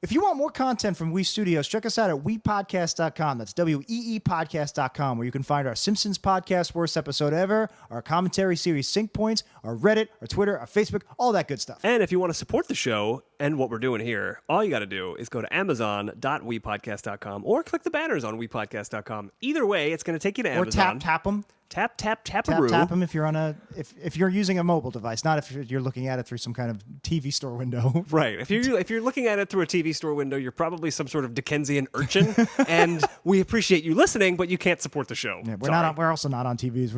If you want more content from We Studios, check us out at weepodcast.com. That's weepodcast.com, where you can find our Simpsons podcast, Worst Episode Ever, our commentary series Sync Points, our Reddit, our Twitter, our Facebook, all that good stuff. And if you want to support the show and what we're doing here, all you got to do is go to amazon.wepodcast.com or click the banners on wepodcast.com. Either way, it's going to take you to Amazon. Or tap them. Tap them if you're on if you're using a mobile device, not if you're looking at it through some kind of TV store window. Right. If you're looking at it through a TV store window, you're probably some sort of Dickensian urchin, and we appreciate you listening, but you can't support the show. Yeah, we're also not on TVs.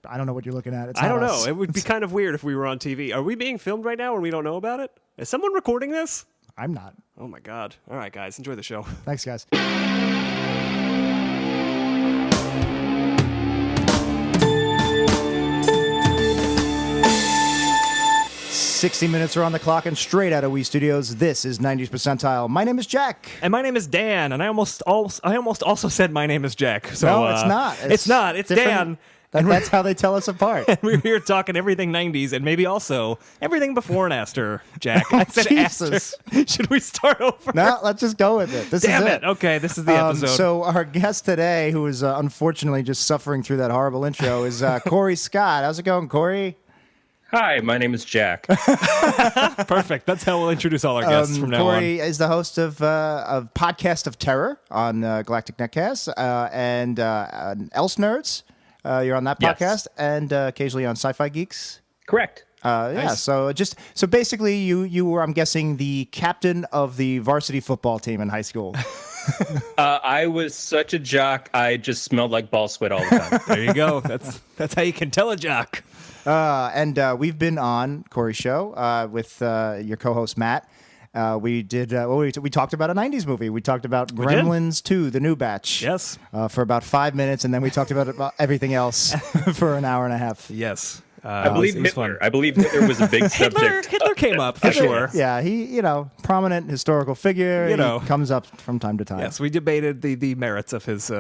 I don't know what you're looking at. I don't know. It would be kind of weird if we were on TV. Are we being filmed right now and we don't know about it? Is someone recording this? I'm not. Oh my God. All right, guys. Enjoy the show. Thanks, guys. 60 minutes are on the clock, and straight out of We Studios, this is 90s Percentile. My name is Jack. And my name is Dan, and I almost also said my name is Jack. So, no, it's not. It's not. It's Dan. That's how they tell us apart. And we're here talking everything 90s, and maybe also everything before and after, Jack. I said Jesus. After. Should we start over? No, let's just go with it. Damn it. Okay, this is the episode. So our guest today, who is unfortunately just suffering through that horrible intro, is Corey Scott. How's it going, Corey? Hi, my name is Jack. Perfect. That's how we'll introduce all our guests from now on. Corey is the host of Podcast of Terror on Galactic Netcast and ElseNerds. You're on that podcast, Yes. and occasionally on Sci-Fi Geeks. Correct. Yeah. Nice. So basically, you were, I'm guessing, the captain of the varsity football team in high school. I was such a jock. I just smelled like ball sweat all the time. There you go. That's how you can tell a jock. And we've been on Corey's show with your co-host Matt. We did. We talked about a '90s movie. We talked about Gremlins 2, the new batch. Yes. For about 5 minutes, and then we talked about everything else for an hour and a half. Yes. I believe Hitler. I believe Hitler was a big subject. Hitler came up for sure. Yeah, he, prominent historical figure. He comes up from time to time. Yes, we debated the merits of his.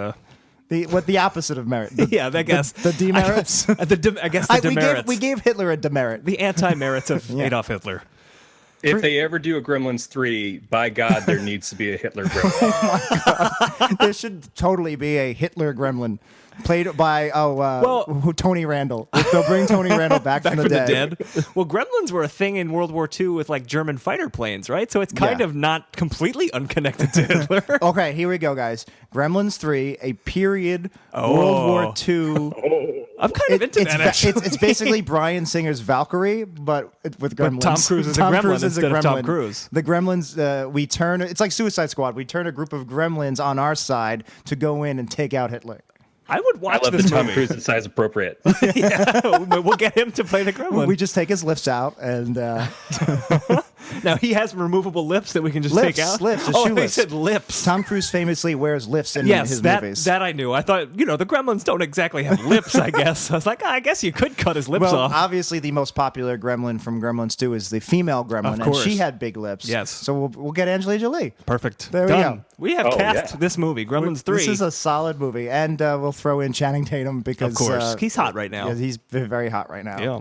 The opposite of merit. I guess the demerits. I guess the demerits. We gave Hitler a demerit. The anti-merits of Adolf Hitler. If they ever do a Gremlins 3, by God, there needs to be a Hitler Gremlin. Oh my God. There should totally be a Hitler Gremlin. Played by Tony Randall. They'll bring Tony Randall back from the dead. Well, Gremlins were a thing in World War II with like German fighter planes, right? So it's kind of not completely unconnected to Hitler. Okay, here we go, guys. Gremlins 3, a period World War II. I'm kind of into that. Actually, it's basically Bryan Singer's Valkyrie, but with Gremlins. But Tom Cruise is a gremlin instead of Tom Cruise. The Gremlins, it's like Suicide Squad. We turn a group of Gremlins on our side to go in and take out Hitler. I would watch I love this the Tom movie. Cruise is size appropriate. We'll get him to play the gremlin. We just take his lips out and... Now, he has removable lips that we can just Lips, take out? lips, Oh, shoeless. they said lips. Tom Cruise famously wears lifts in his movies. That I knew. I thought, the gremlins don't exactly have lips, I guess. I was like, I guess you could cut his lips off. Obviously, the most popular gremlin from Gremlins 2 is the female gremlin, Of course. and she had big lips. Yes. So we'll get Angelina Jolie. Perfect. There we Done. go. We have cast this movie, Gremlins 3. This is a solid movie, and we'll throw in Channing Tatum because... Of course. He's hot right now. Yeah, he's very hot right now. Yeah.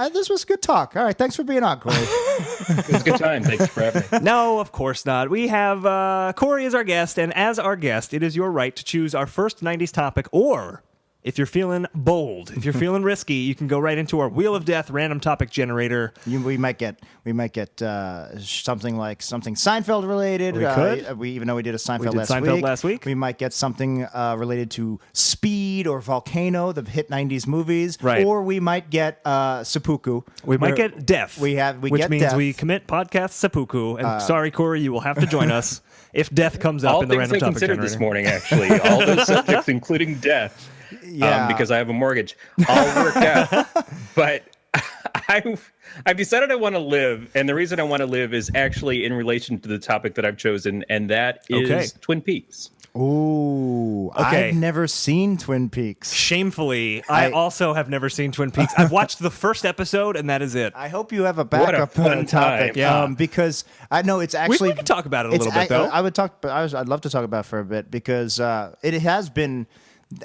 This was good talk. All right, thanks for being on, Corey. It was a good time. Thanks for having me. No, of course not. We have Corey as our guest, and as our guest, it is your right to choose our first 90s topic, or if you're feeling bold, if you're feeling risky, you can go right into our Wheel of Death random topic generator. We might get something Seinfeld related. We could. Even though we did a Seinfeld, last week. We might get something related to Speed or Volcano, the hit 90s movies. Right. Or we might get seppuku. We might get death. Which means death. we commit podcast seppuku. And sorry, Corey, you will have to join us if death comes up in the random topic generator. All things I considered this morning, actually. All those subjects, including death. Yeah. Because I have a mortgage. All worked out. But I've decided I want to live, and the reason I want to live is actually in relation to the topic that I've chosen, and that is Twin Peaks. Ooh, Okay. I've never seen Twin Peaks. Shamefully, I also have never seen Twin Peaks. I've watched the first episode, and that is it. I hope you have a backup fun topic. time. Yeah. Because I know it's actually... we can talk about it a little bit, though. I'd love to talk about it for a bit because it has been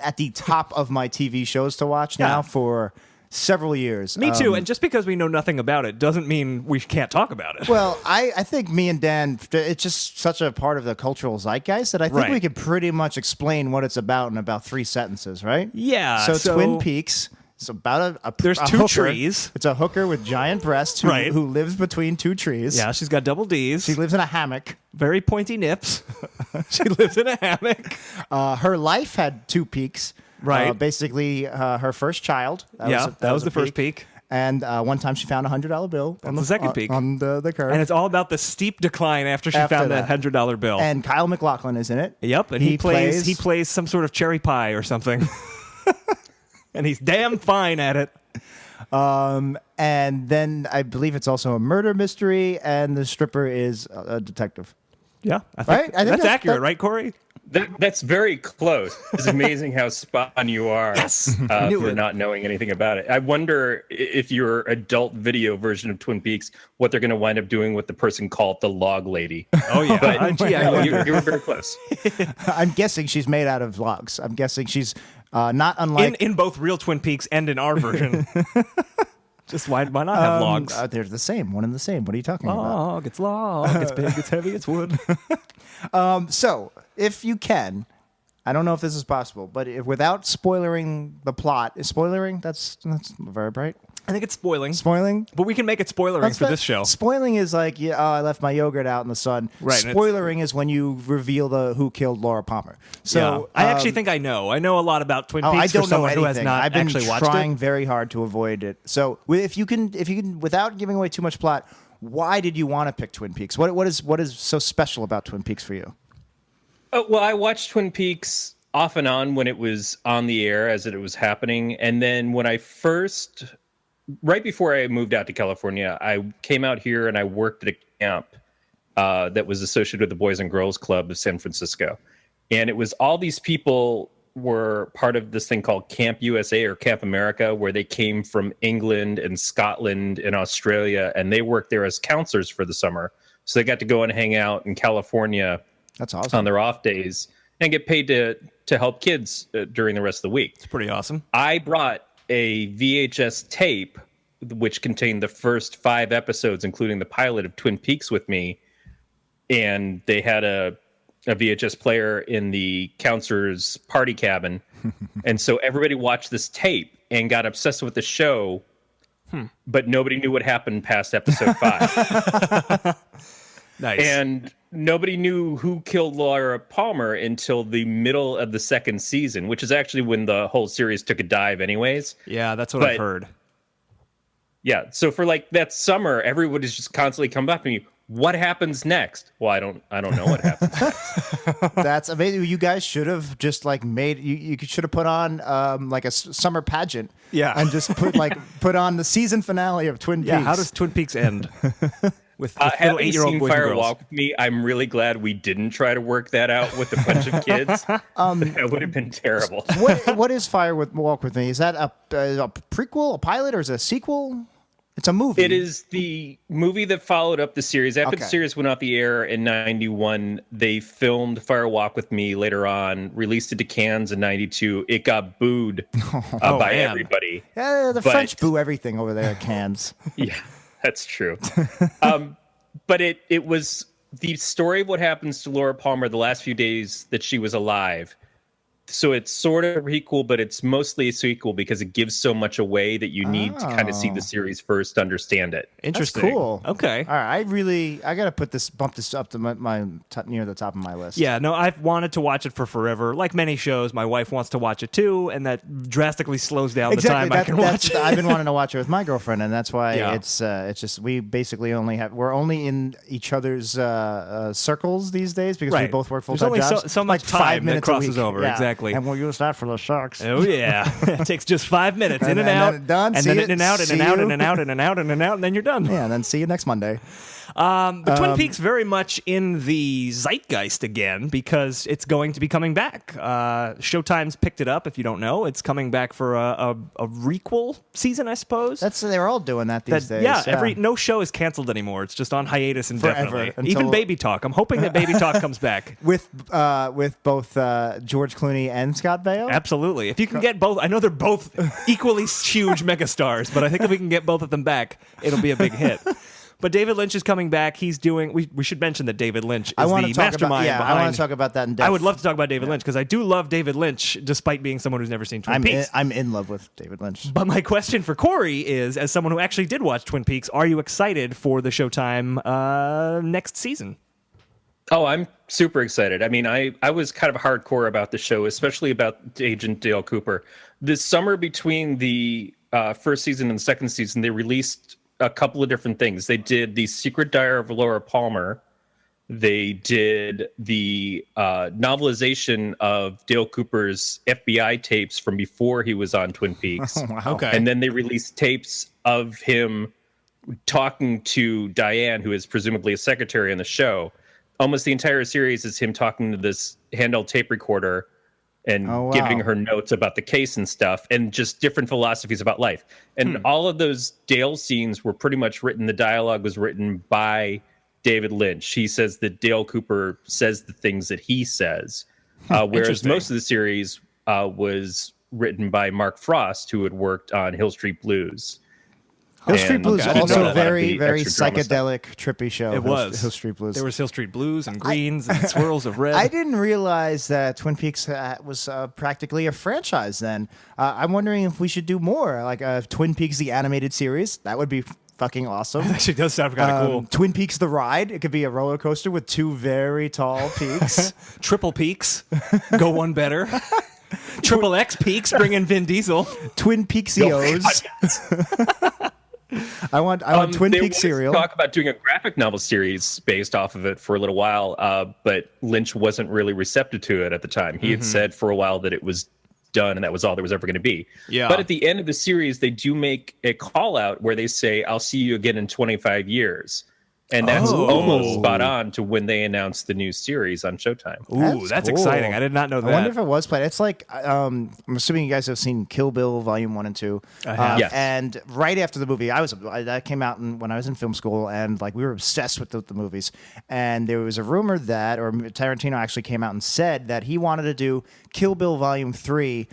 at the top of my TV shows to watch now for several years. Me too. And just because we know nothing about it doesn't mean we can't talk about it. Well, I think me and Dan, it's just such a part of the cultural zeitgeist that I think Right. we could pretty much explain what it's about in about 3 sentences, right? Yeah, So, so- Twin Peaks. It's about There's a 2 hooker. trees. It's a hooker with giant breasts Right. who lives between 2 trees. Yeah, she's got double D's. She lives in a hammock. Very pointy nips. She lives in a hammock. Her life had 2 peaks. Right. Basically, her first child. That was the first peak. And one time she found a $100 bill on the second peak. on the curb. And it's all about the steep decline after she After found that. that $100 bill. And Kyle MacLachlan is in it. Yep, and he plays some sort of cherry pie or something. And he's damn fine at it. And then I believe it's also a murder mystery, and the stripper is a detective. Yeah, I Right? I think that's accurate, that- right, Corey? That's very close. It's amazing how spot on you are for not knowing anything about it. I wonder if your adult video version of Twin Peaks, what they're going to wind up doing with the person called the log lady. Oh yeah, But yeah. no, you were very close. I'm guessing she's made out of logs. I'm guessing she's not unlike. in both real Twin Peaks and in our version. Just why not have logs? They're the same, one and the same. What are you talking about? Log, it's log, it's big, it's heavy, it's wood. So, if you can, I don't know if this is possible, but without spoiling the plot, is spoilering? That's a verb, right? I think it's spoiling, Spoiling. but we can make it spoilering for this show. Spoiling is like, I left my yogurt out in the sun. Right, and Spoilering is when you reveal who killed Laura Palmer. So I actually think I know. I know a lot about Twin Peaks I for don't know someone anything. who has not I've been actually watched trying it. very hard to avoid it. So if you can, without giving away too much plot, why did you want to pick Twin Peaks? What is so special about Twin Peaks for you? Well, I watched Twin Peaks off and on when it was on the air as it was happening. And then when right before I moved out to California, I came out here and I worked at a camp that was associated with the Boys and Girls Club of San Francisco. And it was all these people were part of this thing called Camp USA or Camp America, where they came from England and Scotland and Australia, and they worked there as counselors for the summer. So they got to go and hang out in California. That's awesome. On their off days and get paid to help kids during the rest of the week. It's pretty awesome. I brought a VHS tape which contained the first 5 episodes, including the pilot of Twin Peaks, with me, and they had a VHS player in the counselor's party cabin, and so everybody watched this tape and got obsessed with the show, but nobody knew what happened past episode 5. Nice. And nobody knew who killed Laura Palmer until the middle of the 2nd season, which is actually when the whole series took a dive anyways. Yeah, that's what I've heard. Yeah, so for like that summer, everybody's just constantly come up to me, what happens next? Well, I don't know what happens next. That's amazing. You guys should have just like made you should have put on like a summer pageant. Yeah. And just put on the season finale of Twin Peaks. Yeah, how does Twin Peaks end? With little Having 8-year-old seen boys and Fire girls. Walk with Me, I'm really glad we didn't try to work that out with a bunch of kids. That would have been terrible. What is Walk with Me? Is that a prequel, a pilot, or is it a sequel? It's a movie. It is the movie that followed up the series. After the Okay. series went off the air in 91, they filmed Fire Walk with Me later on, released it to Cannes in 92. It got booed by man. everybody. Yeah, the but- French boo everything over there at Cannes. Yeah, that's true. But it was the story of what happens to Laura Palmer the last few days that she was alive. So it's sort of a prequel, but it's mostly a sequel because it gives so much away that you need to kind of see the series first to understand it. Interesting. That's cool. Okay. All right, I gotta bump this up to my near the top of my list. Yeah, no, I've wanted to watch it for forever. Like many shows, my wife wants to watch it too, and that drastically slows down the time I can watch it. I've been wanting to watch it with my girlfriend, and that's why Yeah. it's just we basically we're only in each other's circles these days because we Right. both work full There's time only jobs. so much like time 5 that minutes crosses a week. over, Yeah. exactly. And we'll use that for the sharks. Oh yeah, it takes just 5 minutes, in and And out, then done. and See then you- in and out, and see and out, you. and and out, and and out, and and out, and then you're done. Yeah, and then see you next Monday. But Twin Peaks very much in the zeitgeist again because it's going to be coming back. Showtime's picked it up. If you don't know, it's coming back for a requel season, I suppose. They're all doing that these days. Yeah, no show is canceled anymore. It's just on hiatus indefinitely. Forever, Even Baby Talk. I'm hoping that Baby Talk comes back with both George Clooney and Scott Baio. Absolutely. If you can get both, I know they're both equally huge megastars, but I think if we can get both of them back, it'll be a big hit. But David Lynch is coming back. He's doing. We should mention that David Lynch is the mastermind behind. I want to talk about that in depth. I would love to talk about David Lynch because I do love David Lynch, despite being someone who's never seen Twin Peaks. I'm in love with David Lynch. But my question for Corey is, as someone who actually did watch Twin Peaks, are you excited for the Showtime next season? Oh, I'm super excited. I mean, I was kind of hardcore about the show, especially about Agent Dale Cooper. This summer between the first season and the second season, they released a couple of different things. They did the Secret Diary of Laura Palmer. They did the novelization of Dale Cooper's FBI tapes from before he was on Twin Peaks. Oh, wow. Okay. And then they released tapes of him talking to Diane, who is presumably a secretary on the show. Almost the entire series is him talking to this handheld tape recorder and giving her notes about the case and stuff, and just different philosophies about life. And all of those Dale scenes were pretty much written. The dialogue was written by David Lynch. He says that Dale Cooper says the things that he says, whereas most of the series was written by Mark Frost, who had worked on Hill Street Blues. Hill Street Blues I didn't know also that very, about the very extra drama psychedelic, trippy show. It was. Hill Street Blues. There was Hill Street Blues and greens and swirls of red. I didn't realize that Twin Peaks was practically a franchise then. I'm wondering if we should do more, like Twin Peaks, the animated series. That would be fucking awesome. That actually does sound kind of cool. Twin Peaks, the ride. It could be a roller coaster with two very tall peaks. Triple Peaks. Go one better. Triple X Peaks. Bring in Vin Diesel. Twin Peaksios. I want Twin Peaks cereal. Talk about doing a graphic novel series based off of it for a little while, but Lynch wasn't really receptive to it at the time. He had said for a while that it was done and that was all there was ever going to be. Yeah. But at the end of the series, they do make a call out where they say, "I'll see you again in 25 years." And that's almost spot on to when they announced the new series on Showtime. Ooh, that's cool. exciting. I did not know that. I wonder if it was played. It's like, I'm assuming you guys have seen Kill Bill Volume 1 and 2. I have. Yes. And right after the movie, that came out when I was in film school, and like we were obsessed with the movies. And there was a rumor that, or Tarantino actually came out and said that he wanted to do Kill Bill Volume 3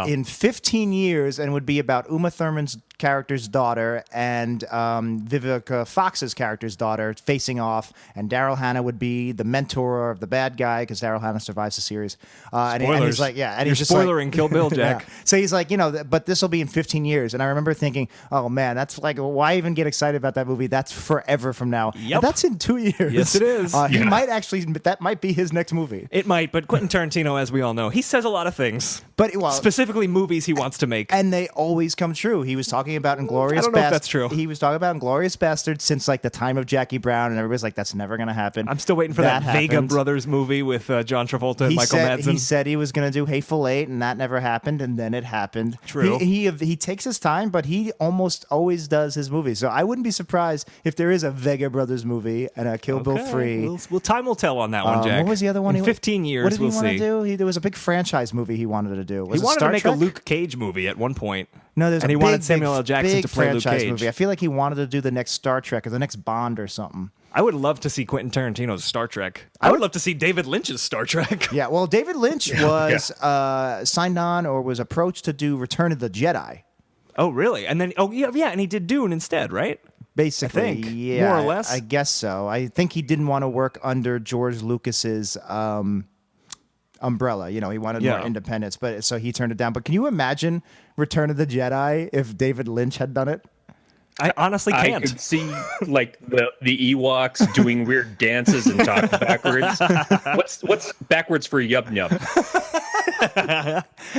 in 15 years, and would be about Uma Thurman's character's daughter and Vivica Fox's character's daughter facing off, and Daryl Hannah would be the mentor of the bad guy because Daryl Hannah survives the series. And he's like, and You're he's just spoiling like, Kill Bill, Jack. Yeah. So he's like, but this will be in 15 years. And I remember thinking, oh man, that's like, why even get excited about that movie? That's forever from now. Yep. And that's in 2 years. Yes, it is. He might actually, that might be his next movie. It might, but Quentin Tarantino, as we all know, he says a lot of things. But specifically movies he wants to make. And they always come true. He was talking about Inglourious I don't know if that's true. He was talking about Inglourious Basterds since like the time of Jackie Brown, and everybody's like, that's never going to happen. I'm still waiting for that Vega happened. Brothers movie with John Travolta and Michael Madsen. He said he was going to do Hateful Eight, and that never happened, and then it happened. True. He takes his time, but he almost always does his movies. So I wouldn't be surprised if there is a Vega Brothers movie and a Kill Bill 3. Well, time will tell on that one, Jack. What was the other one? In 15 years, what did he we'll want see. to do? There was a big franchise movie he wanted to do. He wanted to make a Luke Cage movie at one point. No, there's and a he big, wanted Samuel L. Jackson big to play Luke franchise Cage. movie. I feel like he wanted to do the next Star Trek or the next Bond or something. I would love to see Quentin Tarantino's Star Trek. I would love to see David Lynch's Star Trek. Yeah, well, David Lynch was signed on or was approached to do Return of the Jedi. Oh, really? And then, and he did Dune instead, right? Basically, I think, yeah, more or less. I guess so. I think he didn't want to work under George Lucas's umbrella. He wanted more independence, but so he turned it down. But can you imagine Return of the Jedi if David Lynch had done it? I honestly can't. I could see like the Ewoks doing weird dances and talking backwards. What's backwards for yub yub?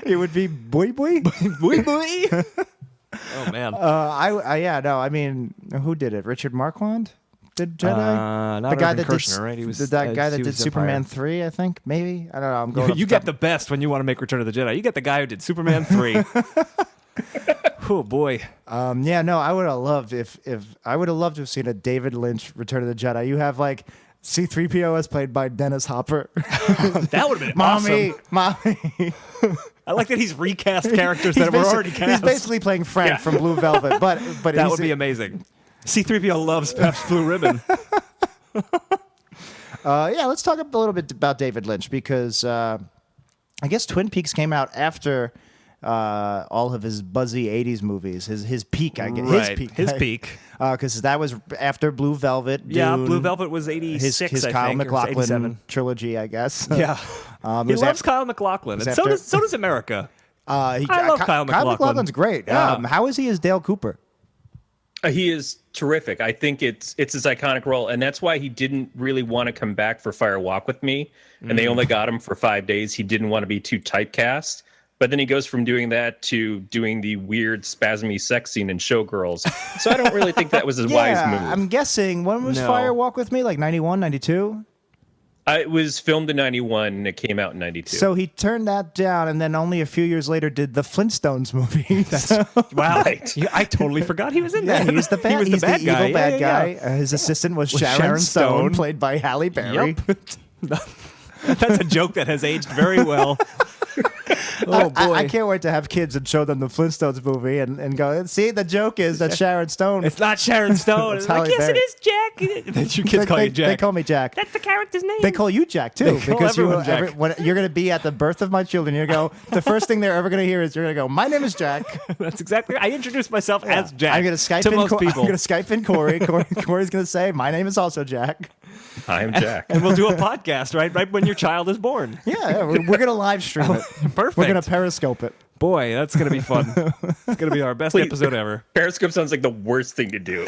It would be boy boy boy boy. Oh man. I mean, who did it? Richard Marquand did Jedi. Not the guy Irvin that Kershner, did right? He was that guy that he did was Superman Empire. 3, I think. Maybe I don't know. I'm going. You get the best when you want to make Return of the Jedi. You get the guy who did Superman 3. Oh boy. Yeah, no, I would have loved if I would have loved to have seen a David Lynch Return of the Jedi. You have like C-3PO as played by Dennis Hopper. That would have been Mommy, awesome. Mommy. I like that he's recast characters that were already cast. He's basically playing Frank from Blue Velvet, but that would be amazing. C-3PO loves Pep's Blue Ribbon. Yeah, let's talk a little bit about David Lynch because I guess Twin Peaks came out after all of his buzzy 80s movies, his peak, I guess. Right. His peak. Because that was after Blue Velvet. Dune, Yeah, Blue Velvet was 86, his I Kyle think, or MacLachlan 87. trilogy, I guess. Yeah. He loves after, Kyle MacLachlan, and so does America. I love Kyle Kyle MacLachlan. MacLachlan's great. Yeah. How is he as Dale Cooper? He is terrific. I think it's his iconic role, and that's why he didn't really want to come back for Fire Walk with Me, and they only got him for 5 days. He didn't want to be too typecast, but then he goes from doing that to doing the weird spasmy sex scene in Showgirls. So I don't really think that was a wise move. I'm guessing, when was Fire Walk with Me? Like 91, 92? It was filmed in 91 and it came out in 92. So he turned that down, and then only a few years later did the Flintstones movie. Wow. Right. Yeah, I totally forgot he was in Yeah, that. he was the bad, He's the bad guy. evil bad Yeah. guy. His assistant was Sharon Sharon Stone, Stone. played by Halle Berry. Yep. That's a joke that has aged very well. Oh boy. I can't wait to have kids and show them the Flintstones movie and go, see, the joke is that Sharon Stone. It's not Sharon Stone. It's It's like, Halle yes, Berry. it is Jack. Then your kids call you Jack. They call me Jack. That's the character's name. They call you Jack too, They call because everyone Jack. when you're going to be at the birth of my children. You go, the first thing they're ever going to hear is you're going to go, my name is Jack. That's exactly. I introduced myself as Jack. I'm going to Skype to in. most I'm people, going to Skype in Corey. Corey's going to say, my name is also Jack. I am Jack. and we'll do a podcast right when your child is born. Yeah, we're going to live stream it. Perfect. We're going to Periscope it. Boy, that's gonna be fun. It's gonna be our best episode ever. Periscope sounds like the worst thing to do.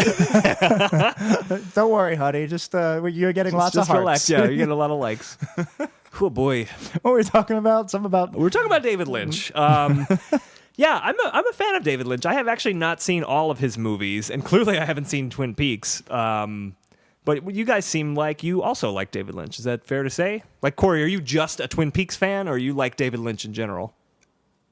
Don't worry, honey. Just you're getting lots of Just hearts. relax. Yeah, you get a lot of likes. Oh boy, What were we talking about? we're talking about David Lynch. Yeah, I'm a fan of David Lynch. I have actually not seen all of his movies, and clearly I haven't seen Twin Peaks. But you guys seem like you also like David Lynch. Is that fair to say? Like, Corey, are you just a Twin Peaks fan, or you like David Lynch in general?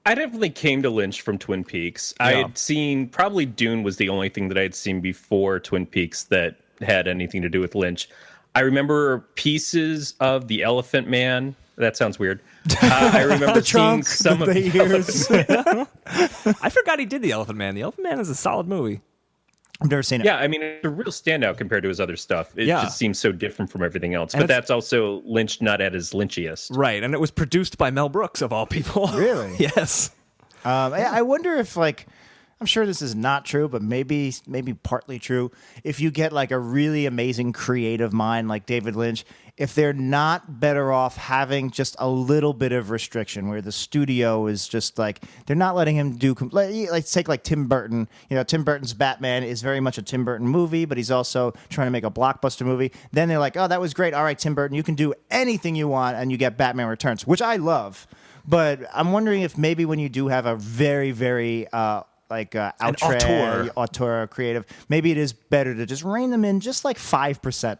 I definitely came to Lynch from Twin Peaks. I had seen, probably Dune was the only thing that I had seen before Twin Peaks that had anything to do with Lynch. I remember pieces of The Elephant Man. That sounds weird. I remember seeing some of the ears. I forgot he did The Elephant Man. The Elephant Man is a solid movie. I've never seen it. Yeah, I mean, it's a real standout compared to his other stuff. It just seems so different from everything else. And But that's also Lynch not at his Lynchiest. Right, and it was produced by Mel Brooks, of all people. Really? Yes. I wonder if, like, I'm sure this is not true, but maybe partly true. If you get like a really amazing creative mind like David Lynch, if they're not better off having just a little bit of restriction where the studio is just like, they're not letting him do, like take like Tim Burton. You know, Tim Burton's Batman is very much a Tim Burton movie, but he's also trying to make a blockbuster movie. Then they're like, oh, that was great. All right, Tim Burton, you can do anything you want, and you get Batman Returns, which I love. But I'm wondering if maybe when you do have a very, very auteur creative, maybe it is better to just rein them in just like 5%.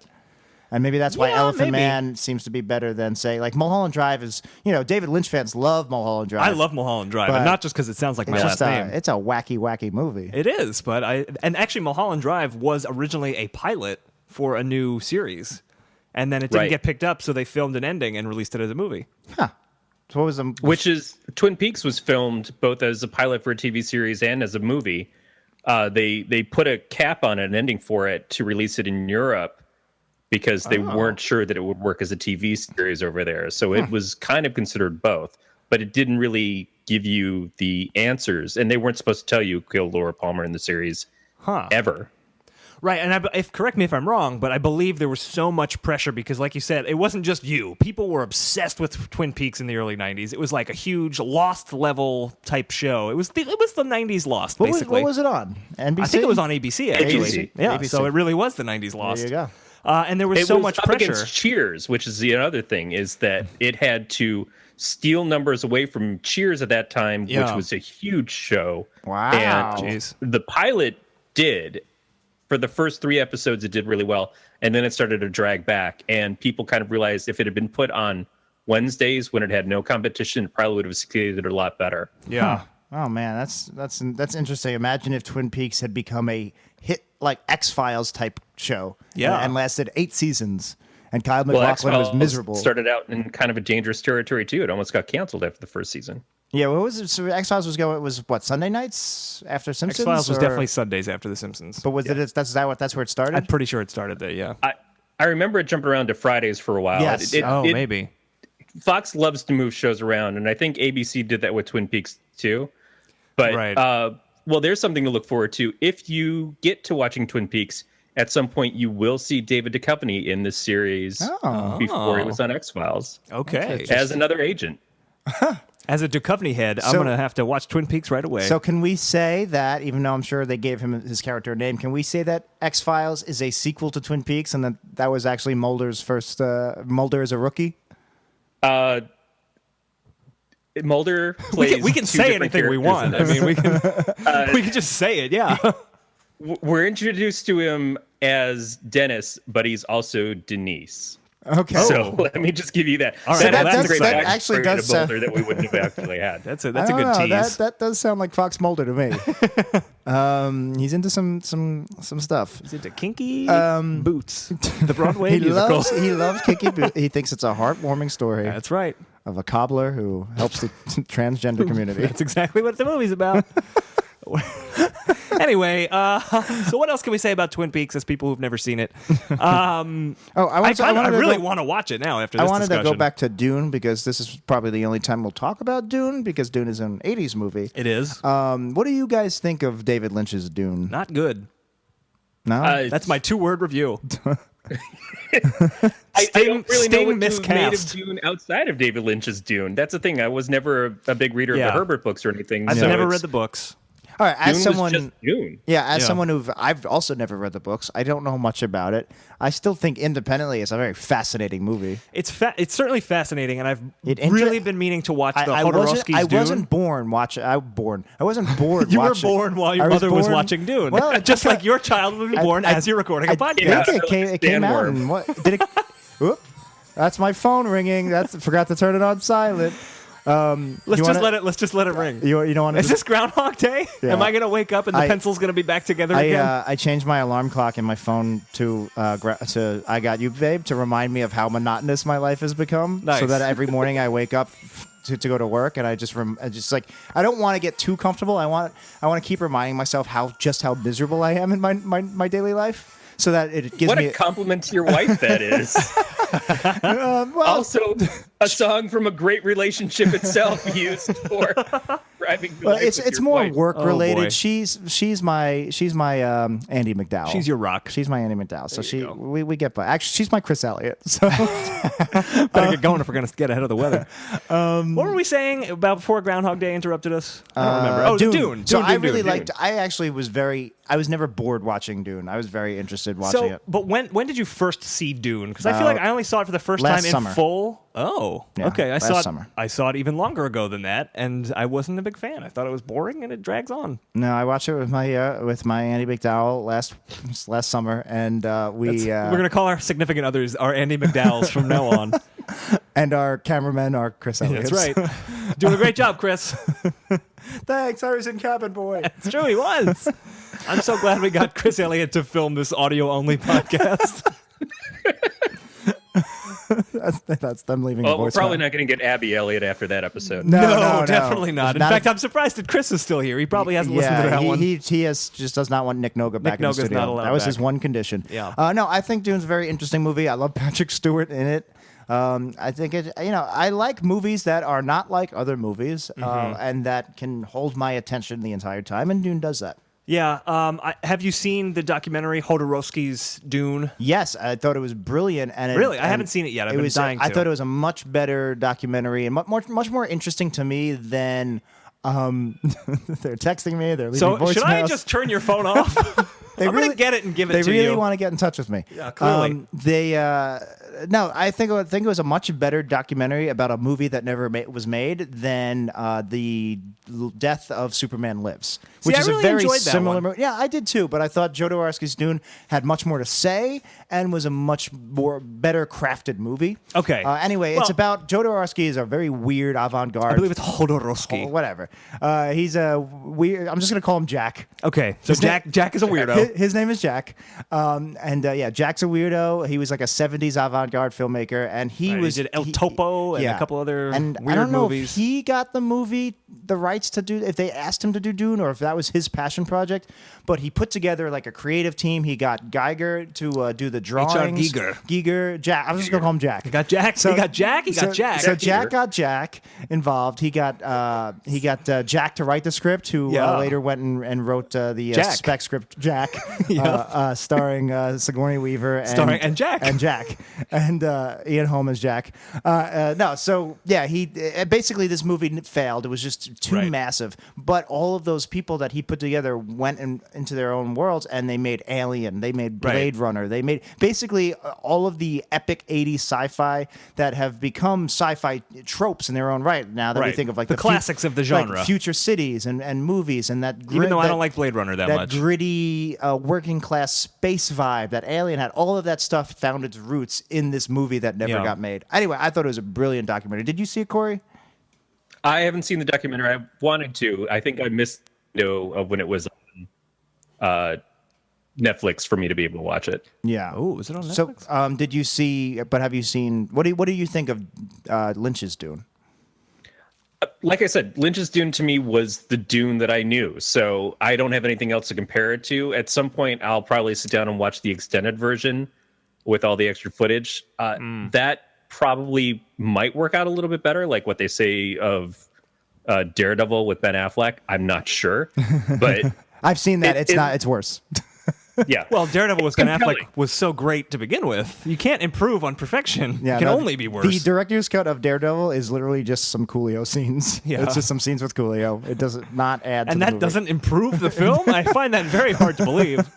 And maybe that's why Elephant Man seems to be better than, say, like Mulholland Drive is, David Lynch fans love Mulholland Drive. I love Mulholland Drive, but not just because it sounds like my last name. It's a wacky, wacky movie. It is, but and actually Mulholland Drive was originally a pilot for a new series. And then it didn't get picked up, so they filmed an ending and released it as a movie. Huh. So what was Which is, Twin Peaks was filmed both as a pilot for a TV series and as a movie. They put a cap on an ending for it to release it in Europe because they weren't sure that it would work as a TV series over there. So it was kind of considered both, but it didn't really give you the answers. And they weren't supposed to tell you who killed Laura Palmer in the series ever. Right, and correct me if I'm wrong, but I believe there was so much pressure because, like you said, it wasn't just you. People were obsessed with Twin Peaks in the early 90s. It was like a huge Lost level type show. It was the 90s Lost, basically. What was it on? NBC? I think it was on ABC, actually. ABC. Yeah, ABC. So it really was the 90s Lost. There you go. And there was It so was much up pressure. against Cheers, which is the other thing, is that it had to steal numbers away from Cheers at that time, which was a huge show. Wow. And the pilot did. For the first 3 episodes, it did really well. And then it started to drag back. And people kind of realized if it had been put on Wednesdays when it had no competition, it probably would have succeeded a lot better. Yeah. Oh man, that's interesting. Imagine if Twin Peaks had become a hit like X-Files type show, and lasted 8 seasons, and Kyle MacLachlan was miserable. Started out in kind of a dangerous territory too. It almost got canceled after the first season. Yeah, what was it? So X-Files was what, Sunday nights after Simpsons? X-Files was definitely Sundays after The Simpsons. But was it? That's where it started. I'm pretty sure it started there. Yeah. I remember it jumped around to Fridays for a while. Yes. Maybe. Fox loves to move shows around, and I think ABC did that with Twin Peaks too. But well, there's something to look forward to. If you get to watching Twin Peaks, at some point you will see David Duchovny in this series before he was on X-Files. Okay. As another agent. As a Duchovny head, I'm going to have to watch Twin Peaks right away. So can we say that, even though I'm sure they gave him his character name, can we say that X-Files is a sequel to Twin Peaks and that was actually Mulder's first, Mulder as a rookie? Mulder plays we can say anything we want. I mean, we can just say it, yeah. We're introduced to him as Dennis, but he's also Denise. Okay. So let me just give you that. All right. So that's a great that actually does to Mulder that we wouldn't have actually had. That's a good tease. That does sound like Fox Mulder to me. He's into some stuff. He's into kinky boots. The Broadway musical. He loves kinky boots. He thinks it's a heartwarming story. That's right. Of a cobbler who helps the transgender community. That's exactly what the movie's about. Anyway, so what else can we say about Twin Peaks as people who've never seen it? I really want to watch it now after this discussion. To go back to Dune because this is probably the only time we'll talk about Dune because Dune is an 80s movie. It is. What do you guys think of David Lynch's Dune? Not good. No? That's my 2-word review. I don't really know what miscast. you made of Dune outside of David Lynch's Dune. That's the thing. I was never a big reader of the Herbert books or anything. I've never read the books. All right, as Dune someone, was just Dune. Someone I've also never read the books. I don't know much about it. I still think independently it's a very fascinating movie. It's certainly fascinating, and I've really been meaning to watch the Jodorowsky's Dune. I wasn't born watching. I wasn't bored. You were born while your mother was watching Dune. Well, just like your child will be born as you're recording a podcast. I think it came out. And what did it? Whoop, that's my phone ringing. Forgot to turn it on silent. Let's just let it ring. You don't want to? Is this Groundhog Day? Yeah. Am I gonna wake up and the pencil's gonna be back together again? I changed my alarm clock in my phone to I Got You, Babe, to remind me of how monotonous my life has become. Nice. So that every morning I wake up to go to work and I just like I don't want to get too comfortable. I want to keep reminding myself how miserable I am in my daily life. So that it gives me a compliment to your wife that is. Also, a song from a great relationship itself used for driving. Well, it's more work related. Boy. She's my Andy McDowell. She's your rock. She's my Andy McDowell. So we get by. Actually, she's my Chris Elliott. So better get going if we're gonna get ahead of the weather. What were we saying about before Groundhog Day interrupted us? I don't remember. Oh, Dune. So I really liked. I actually was I was never bored watching Dune. I was very interested watching it. But when did you first see Dune? Because I feel like I only saw it for the first time in full. Oh, yeah, okay. Summer. I saw it even longer ago than that, and I wasn't a big fan. I thought it was boring, and it drags on. No, I watched it with my Andy McDowell last summer, and we're gonna call our significant others our Andy McDowells from now on, and our cameramen are Chris Elliott. That's right. Doing a great job, Chris. Thanks. I was in Cabin Boy. It's true, he was. I'm so glad we got Chris Elliott to film this audio-only podcast. That's them leaving. Well, we're probably not going to get Abby Elliott after that episode. No, definitely not. In fact, I'm surprised that Chris is still here. He probably hasn't listened to that one. He just does not want Nick Noga back in the studio. Not allowed that was back. his one condition. Yeah. No, I think Dune's a very interesting movie. I love Patrick Stewart in it. I think it. I like movies that are not like other movies, and that can hold my attention the entire time. And Dune does that. Yeah. Have you seen the documentary Jodorowsky's Dune? Yes, I thought it was brilliant. And really, I haven't seen it yet. I've been dying to. I thought it was a much better documentary and much more interesting to me than. They're texting me. They're leaving voicemails. Should I just turn your phone off? I'm going to get it and give it to you. They really want to get in touch with me. Yeah, clearly. No, I think it was a much better documentary about a movie that never was made than the Death of Superman Lives, which I is really a very enjoyed that similar one. movie. Yeah, I did too, but I thought Jodorowsky's Dune had much more to say and was a much more better crafted movie. Okay. Anyway, it's about Jodorowsky is a very weird avant-garde. I believe it's Hodorowski. Whatever. He's a weird. I'm just gonna call him Jack. Okay, so Jack is a weirdo. His name is Jack. Jack's a weirdo. He was like a 70s avant-garde filmmaker, and he did El Topo and a couple other and weird I don't know movies. if he got the rights to do, if they asked him to do Dune, or if that was his passion project. But he put together like a creative team. He got Geiger to do the drawings. Giger. Jack. I'm just gonna call him Jack. He got Jack. So- he got Jack. So Jack Jack Giger. got Jack involved. He got Jack to write the script, who later went and wrote the Jack. spec script Jack, starring Sigourney Weaver and Jack and Ian Holm as Jack. He basically, this movie failed. It was just too massive. But all of those people that he put together went into their own worlds, and they made Alien, they made Blade Runner, they made basically all of the epic 80s sci-fi that have become sci-fi tropes in their own right. Now that we think of like the classics of the genre, like future cities and movies, and that even though I don't like Blade Runner that much, gritty working class space vibe that Alien had, all of that stuff found its roots in this movie that never got made. Anyway, I thought it was a brilliant documentary. Did you see it, Corey? I haven't seen the documentary. I wanted to. I think I missed the window of when it was on Netflix for me to be able to watch it. Yeah. Oh, is it on Netflix? So, did you see? But have you seen? What do you think of Lynch's Dune? Like I said, Lynch's Dune to me was the Dune that I knew. So I don't have anything else to compare it to. At some point, I'll probably sit down and watch the extended version with all the extra footage. That probably might work out a little bit better, like what they say of Daredevil with Ben Affleck. I'm not sure, but I've seen that. It's worse. Yeah. Well, Daredevil with Ben compelling. Affleck was so great to begin with. You can't improve on perfection. Yeah, it can only be worse. The director's cut of Daredevil is literally just some Coolio scenes. Yeah. It's just some scenes with Coolio. It does not add to and the that movie. doesn't improve the film? I find that very hard to believe.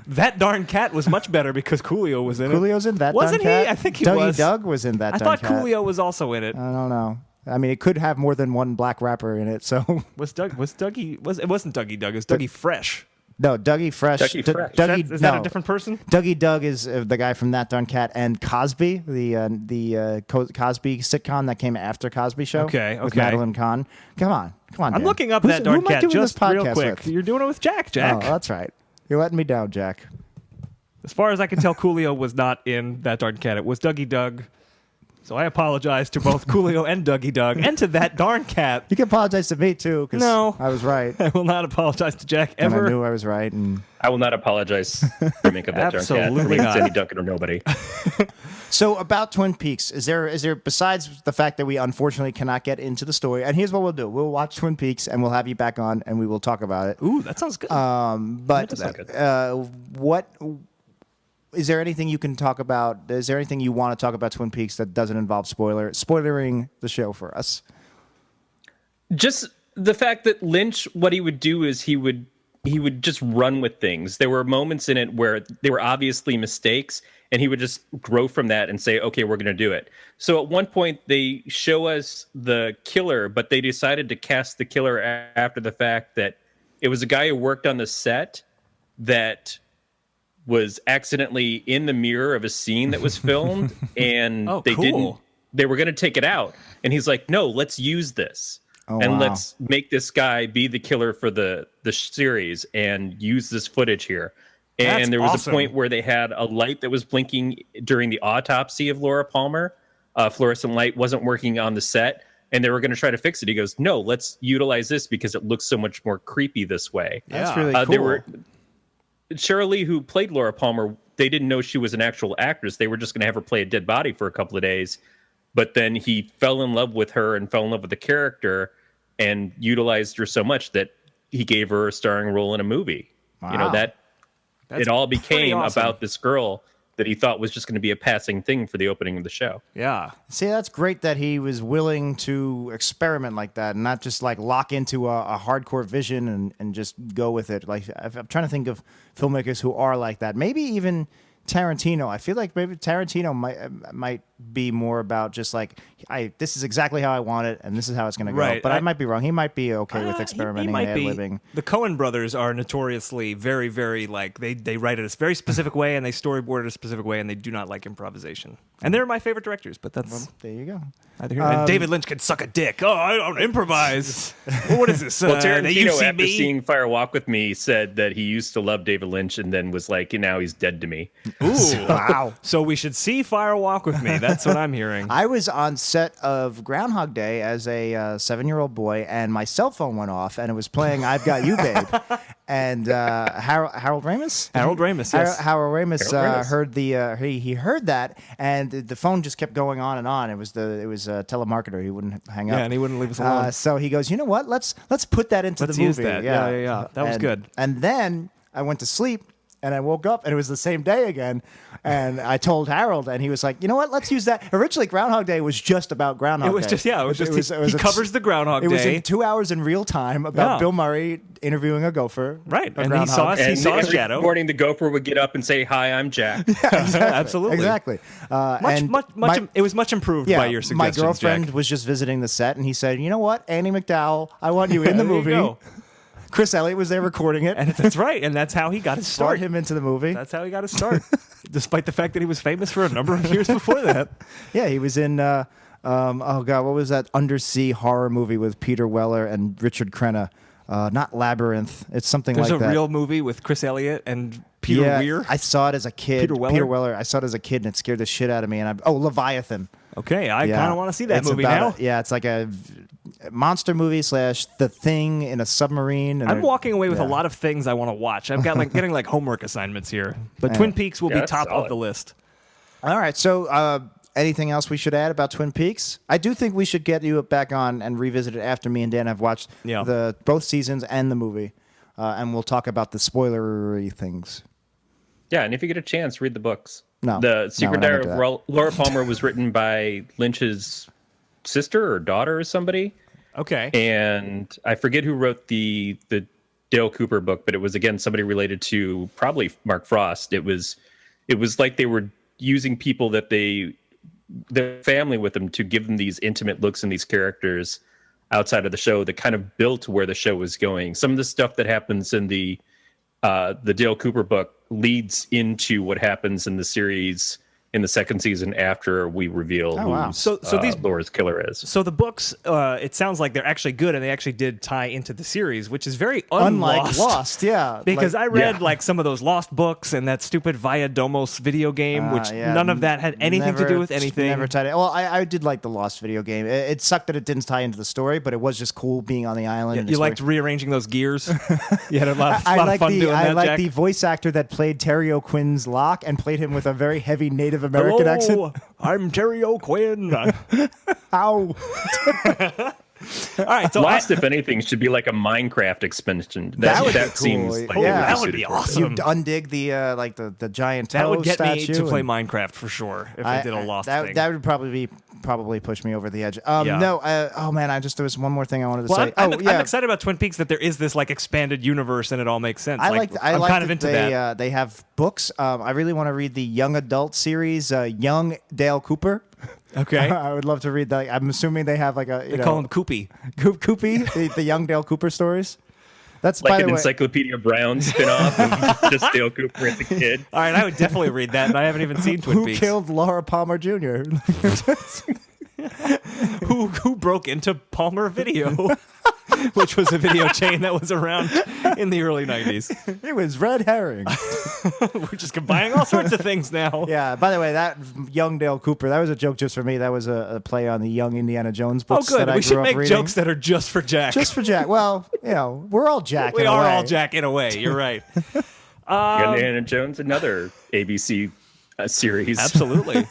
That Darn Cat was much better because Coolio was in it. Coolio's in that Wasn't Darn Cat? he? I think he Dougie was. Doug was in that I Darn thought Cat. Coolio was also in it. I don't know. I mean, it could have more than one black rapper in it, so... It wasn't Dougie Doug, it was Dougie Fresh. No, Dougie Fresh. Dougie Fresh. Is that a different person? Dougie Doug is the guy from That Darn Cat and Cosby, the Cosby sitcom that came after Cosby Show. Okay. With Madeline Kahn. Come on, I'm Dan. looking up Who That Darn am I Cat doing just this real podcast quick. with? You're doing it with Jack. Oh, that's right. You're letting me down, Jack. As far as I can tell, Coolio was not in That Darn Cat. It was Dougie Doug. So I apologize to both Coolio and Dougie Doug and to That Darn Cat. You can apologize to me too, because No. I was right. I will not apologize to Jack And ever. I knew I was right. And I will not apologize for making that Darn Cat. Absolutely It's not. Andy Duncan or nobody. so about Twin Peaks, is there besides the fact that we unfortunately cannot get into the story? And here's what we'll do: we'll watch Twin Peaks, and we'll have you back on, and we will talk about it. Ooh, that sounds good. But does sound good. what is there anything you can talk about? Is there anything you want to talk about Twin Peaks that doesn't involve spoilering the show for us? Just the fact that Lynch, what he would do is he would just run with things. There were moments in it where they were obviously mistakes, and he would just grow from that and say, okay, we're going to do it. So at one point they show us the killer, but they decided to cast the killer after the fact that it was a guy who worked on the set that was accidentally in the mirror of a scene that was filmed, and they were going to take it out. And he's like, no, let's use this. Let's make this guy be the killer for the series and use this footage here. And That's there was awesome. a point where they had a light that was blinking during the autopsy of Laura Palmer. Fluorescent light wasn't working on the set, and they were going to try to fix it. He goes, no, let's utilize this because it looks so much more creepy this way. That's really cool. Cheryl Lee, who played Laura Palmer, they didn't know she was an actual actress. They were just going to have her play a dead body for a couple of days. But then he fell in love with her and fell in love with the character and utilized her so much that he gave her a starring role in a movie. Wow. You know, That's it all became awesome. about this girl that he thought was just going to be a passing thing for the opening of the show. Yeah. See, that's great that he was willing to experiment like that and not just like lock into a hardcore vision and just go with it. Like I'm trying to think of filmmakers who are like that. Maybe even Tarantino. I feel like maybe Tarantino might be more about just like this is exactly how I want it, and this is how it's going to go. Right. But I might be wrong. He might be okay with He experimenting might and be. ad-libbing. The Coen brothers are notoriously very, very like they write it a very specific way and they storyboard it a specific way, and they do not like improvisation. And they're my favorite directors. But that's There you go. neither here. And David Lynch can suck a dick. Oh, I don't improvise. Well, what is this? Well, the Tarantino, UCB? after seeing Fire Walk with Me, said that he used to love David Lynch and then was like, now he's dead to me. Ooh, Wow. So we should see Fire Walk with Me. That's what I'm hearing. I was on set of Groundhog Day as a 7-year-old boy, and my cell phone went off, and it was playing "I've Got You, Babe," and Harold Ramis. Harold Ramis, yes. Harold Ramis Harold Ramis. heard he heard that, and the phone just kept going on and on. It was a telemarketer. He wouldn't hang up. Yeah, and he wouldn't leave us alone. So he goes, you know what? Let's put that into Let's the use movie. that. Yeah. That was good. And then I went to sleep. And I woke up, and it was the same day again. And I told Harold, and he was like, "You know what? Let's use that." Originally, Groundhog Day was just about Groundhog Day. It was just he covers the Groundhog It was Day. in 2 hours in real time about Yeah. Bill Murray interviewing a gopher. Right, a and he saw groundhog. us. He And saw a every shadow. morning, the gopher would get up and say, "Hi, I'm Jack." Absolutely. Exactly. It was much improved by your my suggestions, girlfriend Jack. was just visiting the set, and he said, "You know what, Annie McDowell, I want you in the There you movie." go. Chris Elliott was there recording it. And that's right, and that's how he got his Start start. him into the movie. That's how he got his start, despite the fact that he was famous for a number of years before that. Yeah, he was in. Oh God, what was that undersea horror movie with Peter Weller and Richard Crenna? Not Labyrinth. It's something There's like a that. real movie with Chris Elliott and Peter yeah, Weir. I saw it as a kid. Peter Weller? I saw it as a kid, and it scared the shit out of me. And Leviathan. Okay, I Yeah. kind of want to see that It's movie about now. yeah, it's like a monster movie / The Thing in a submarine. And I'm walking away with yeah. a lot of things I want to watch. I've got getting like homework assignments here, but Twin Peaks will be that's top of solid. the list. All right, so anything else we should add about Twin Peaks? I do think we should get you back on and revisit it after me and Dan have watched Yeah. both seasons and the movie, and we'll talk about the spoilery things. Yeah, and if you get a chance, read the books. No. The Secret No, we're not Diary gonna of Laura Palmer was written by Lynch's sister or daughter or somebody. Okay. And I forget who wrote the Dale Cooper book, but it was again somebody related to probably Mark Frost. It was like they were using people that their family with them to give them these intimate looks in these characters outside of the show that kind of built where the show was going. Some of the stuff that happens in the Dale Cooper book leads into what happens in the series in the second season after we reveal who wow. So these Laura's killer is. So the books, it sounds like they're actually good, and they actually did tie into the series, which is very Unlike Lost, yeah. Because like, I read some of those Lost books and that stupid Via Domos video game, which yeah, none of that had anything to do with anything. Never tied it. Well, I did like the Lost video game. It sucked that it didn't tie into the story, but it was just cool being on the island. and You it's liked weird. rearranging those gears. You had a lot I of like fun doing that, I like Jack. the voice actor that played Terry O'Quinn's Locke and played him with a very heavy Native American accent. I'm Terry O'Quinn. Ow. All right, so Lost, if anything, should be like a Minecraft expansion. That would be cool. seems like Yeah. it that would suited be for it. awesome. You'd undig the giant toe that would get me statue to play and- Minecraft for sure if I did a Lost that, thing. That would probably push me over the edge. Yeah. No, oh man, there was one more thing I wanted to well, say. I'm yeah. excited about Twin Peaks that there is this like expanded universe and it all makes sense. I I'm like kind of that into they, that. They have books. I really want to read the young adult series, Young Dale Cooper. Okay. I would love to read that. I'm assuming they have like a They call him Koopy. Koopy, the young Dale Cooper stories. That's Like by an the way. Encyclopedia Brown spinoff of just Dale Cooper as a kid. All right, I would definitely read that, and I haven't even seen Twin Who Peaks. killed Laura Palmer Jr.? Who broke into Palmer Video, which was a video chain that was around in the early 90s. It was red herring. We're just combining all sorts of things now. Yeah. By the way, that young Dale Cooper, that was a joke just for me. That was a play on the young Indiana Jones Oh, books good. that I We grew should up make reading. jokes that are just for Jack. Just for Jack. Well, we're all Jack. we in a are way. all Jack in a way. You're right. Indiana Jones, another ABC series. Absolutely.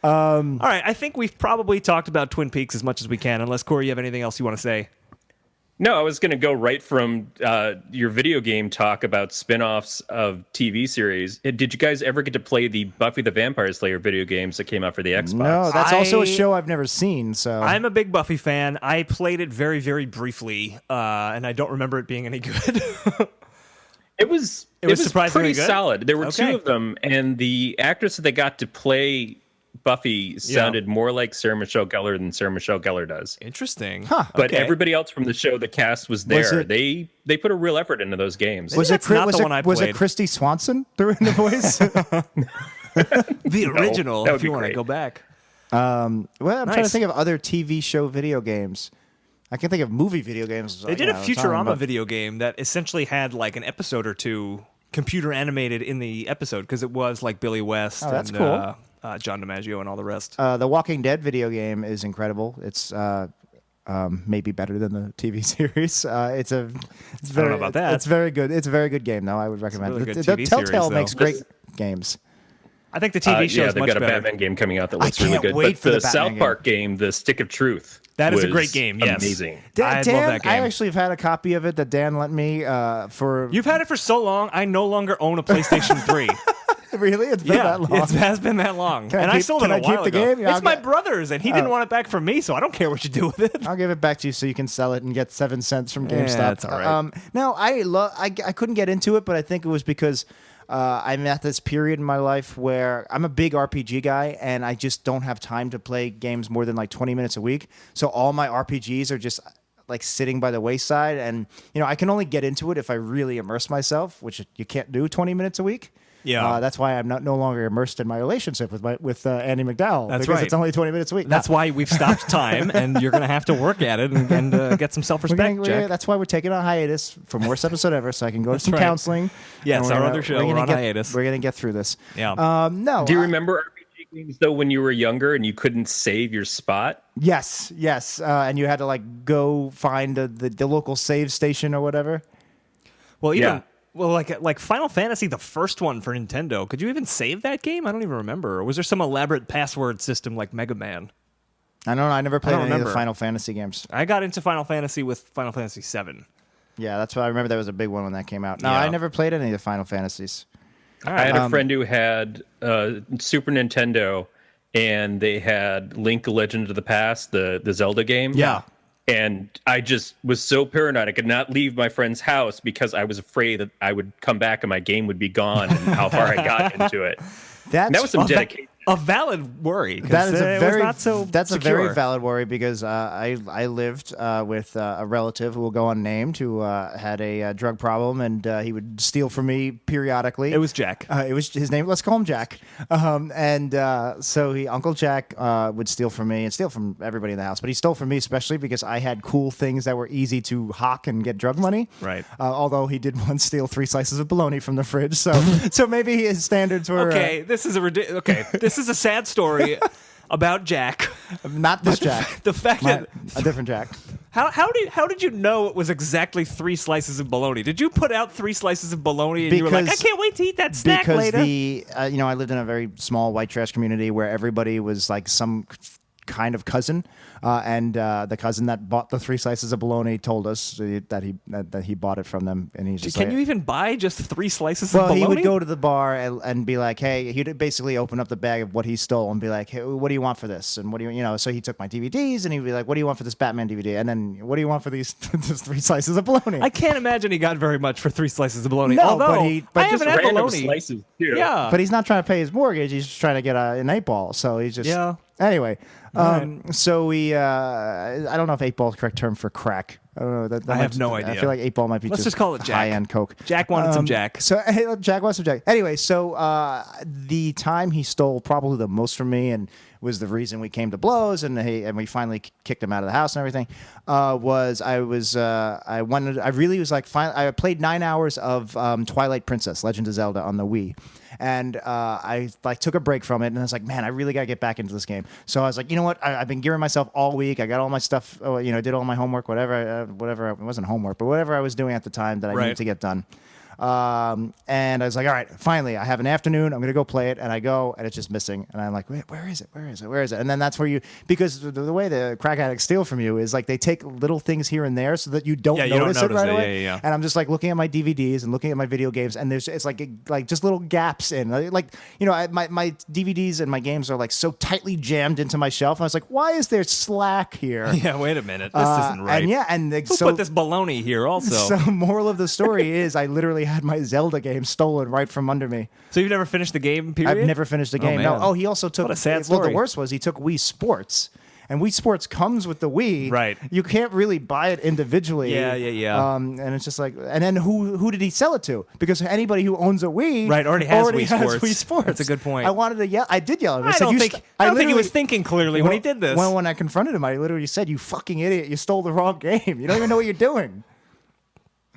All right, I think we've probably talked about Twin Peaks as much as we can, unless, Corey, you have anything else you want to say? No, I was going to go right from your video game talk about spin-offs of TV series. Did you guys ever get to play the Buffy the Vampire Slayer video games that came out for the Xbox? No, that's also a I- show I've never seen. So I'm a big Buffy fan. I played it very, very briefly, and I don't remember it being any good. It was surprisingly pretty good? solid. There were Okay. two of them, and the actress that they got to play Buffy sounded more like Sarah Michelle Gellar than Sarah Michelle Gellar does. Interesting. Huh. But Okay. everybody else from the show, the cast was there. it- They put a real effort into those games. Was that's it not the one I was it played. Christy Swanson doing the voice? The original, that would if you be want to great. go back. Well, I'm trying to Nice. think of other TV show video games. I can think of movie video games. They did a Futurama video game that essentially had like an episode or two computer animated in the episode because it was like Billy West that's and cool. John DiMaggio and all the rest. The Walking Dead video game is incredible. It's maybe better than the TV series. It's very, know about that. It's very good. It's a very good game, though. I would recommend really it. good The TV Telltale series, though. makes great games. I think the TV show yeah, is they've much got a better. Batman game coming out that looks can't really good. wait But for the the Batman South Park game, The Stick of Truth, That is a was great game, yes. amazing. I love Dan, that game. I actually have had a copy of it that Dan lent me for. You've had it for so long, I no longer own a PlayStation 3. Really? It's been that long. It has been that long. Can I and I keep- sold it can a I keep while the ago. game? Yeah, It's I'll my get- brother's, and he didn't want it back from me, so I don't care what you do with it. I'll give it back to you so you can sell it and get 7 cents from GameStop. that's all right. No, I couldn't get into it, but I think it was because I'm at this period in my life where I'm a big RPG guy and I just don't have time to play games more than like 20 minutes a week. So all my RPGs are just like sitting by the wayside, and I can only get into it if I really immerse myself, which you can't do 20 minutes a week. Yeah. That's why I'm no longer immersed in my relationship with Andy McDowell. That's because right. it's only 20 minutes a week. That's why we've stopped time, and you're going to have to work at it and get some self-respect, Jack. That's why we're taking a hiatus from worst episode ever, so I can go to some right. counseling. Yes, and our other show, we're on hiatus. We're gonna get through this. Yeah. No. Do you remember RPG games though when you were younger and you couldn't save your spot? Yes. And you had to like go find the local save station or whatever. Well, even Yeah. like Final Fantasy, the first one for Nintendo. Could you even save that game? I don't even remember. Or was there some elaborate password system like Mega Man? I don't know. I never played don't any of the remember. Final Fantasy games. I got into Final Fantasy with Final Fantasy VII. Yeah, that's why I remember that was a big one when that came out. No, Yeah. I never played any of the Final Fantasies. All I right. had a friend who had Super Nintendo, and they had Link: Legend of the Past, the Zelda game. Yeah. And I just was so paranoid. I could not leave my friend's house because I was afraid that I would come back and my game would be gone and how far I got into it. And that was some dedication. A valid worry. 'cause That is a it very was not so that's secure. a very valid worry because I lived with a relative who will go unnamed who had a drug problem, and he would steal from me periodically. It was Jack. It was his name. Let's call him Jack. So Uncle Jack would steal from me and steal from everybody in the house, but he stole from me especially because I had cool things that were easy to hawk and get drug money. Right. Although he did once steal 3 slices of bologna from the fridge, so maybe his standards were Okay, this is this is a sad story about Jack. not this Jack. The fact that A different Jack. how did you know it was exactly 3 slices of bologna? Did you put out 3 slices of bologna and you were like, I Because- can't wait to eat that snack Because later? I lived in a very small white trash community where everybody was like some kind of cousin, and the cousin that bought the 3 slices of bologna told us that he bought it from them, and he's just Can like, you even buy just 3 slices well, of bologna? he would go to the bar and be like, hey, he'd basically open up the bag of what he stole and be like, hey, what do you want for this? And what do you so he took my DVDs and he'd be like, what do you want for this Batman DVD? And then what do you want for these 3 slices of bologna? I can't imagine he got very much for 3 slices of bologna. No, Although, but I just haven't had Random bologna. slices too. Yeah. But he's not trying to pay his mortgage. He's just trying to get an 8-ball. So he's just Yeah. Anyway, right. so we I don't know if 8-ball is the correct term for crack. I don't know. That I might have no I idea. feel like 8-ball might be Let's just call it Jack. high-end coke. Jack wanted some Jack. So Jack wants some Jack. Anyway, so the time he stole probably the most from me and was the reason we came to blows and we finally kicked him out of the house and everything. I played 9 hours of Twilight Princess: Legend of Zelda on the Wii. And I took a break from it, and I was like, man, I really gotta get back into this game. So I was like, you know what? I've been gearing myself all week. I got all my stuff, did all my homework, whatever. It wasn't homework, but whatever I was doing at the time that I needed to get done. And I was like, all right, finally, I have an afternoon. I'm going to go play it. And I go, and it's just missing. And I'm like, wait, where is it? And then that's where because the way the crack addicts steal from you is like they take little things here and there so that you don't notice it right away. Yeah. And I'm just like looking at my DVDs and looking at my video games, and it's like just little gaps in. My DVDs and my games are like so tightly jammed into my shelf. And I was like, why is there slack here? Yeah, wait a minute. This isn't right. And Who put this bologna here also? So moral of the story is I literally literally had my Zelda game stolen right from under me. So you've never finished the game, period? I've never finished the game. man. No. Oh, he also took. What a sad Well, story. the worst was he took Wii Sports. And Wii Sports comes with the Wii. Right. You can't really buy it individually. Yeah. And it's just like, and then who did he sell it to? Because anybody who owns a Wii already has Wii has Sports. Wii Sports. That's a good point. I wanted to yell. I did yell at him. I said, don't think he was literally- thinking clearly when he did this. When I confronted him, I literally said, "You fucking idiot! You stole the wrong game. You don't even know what you're doing."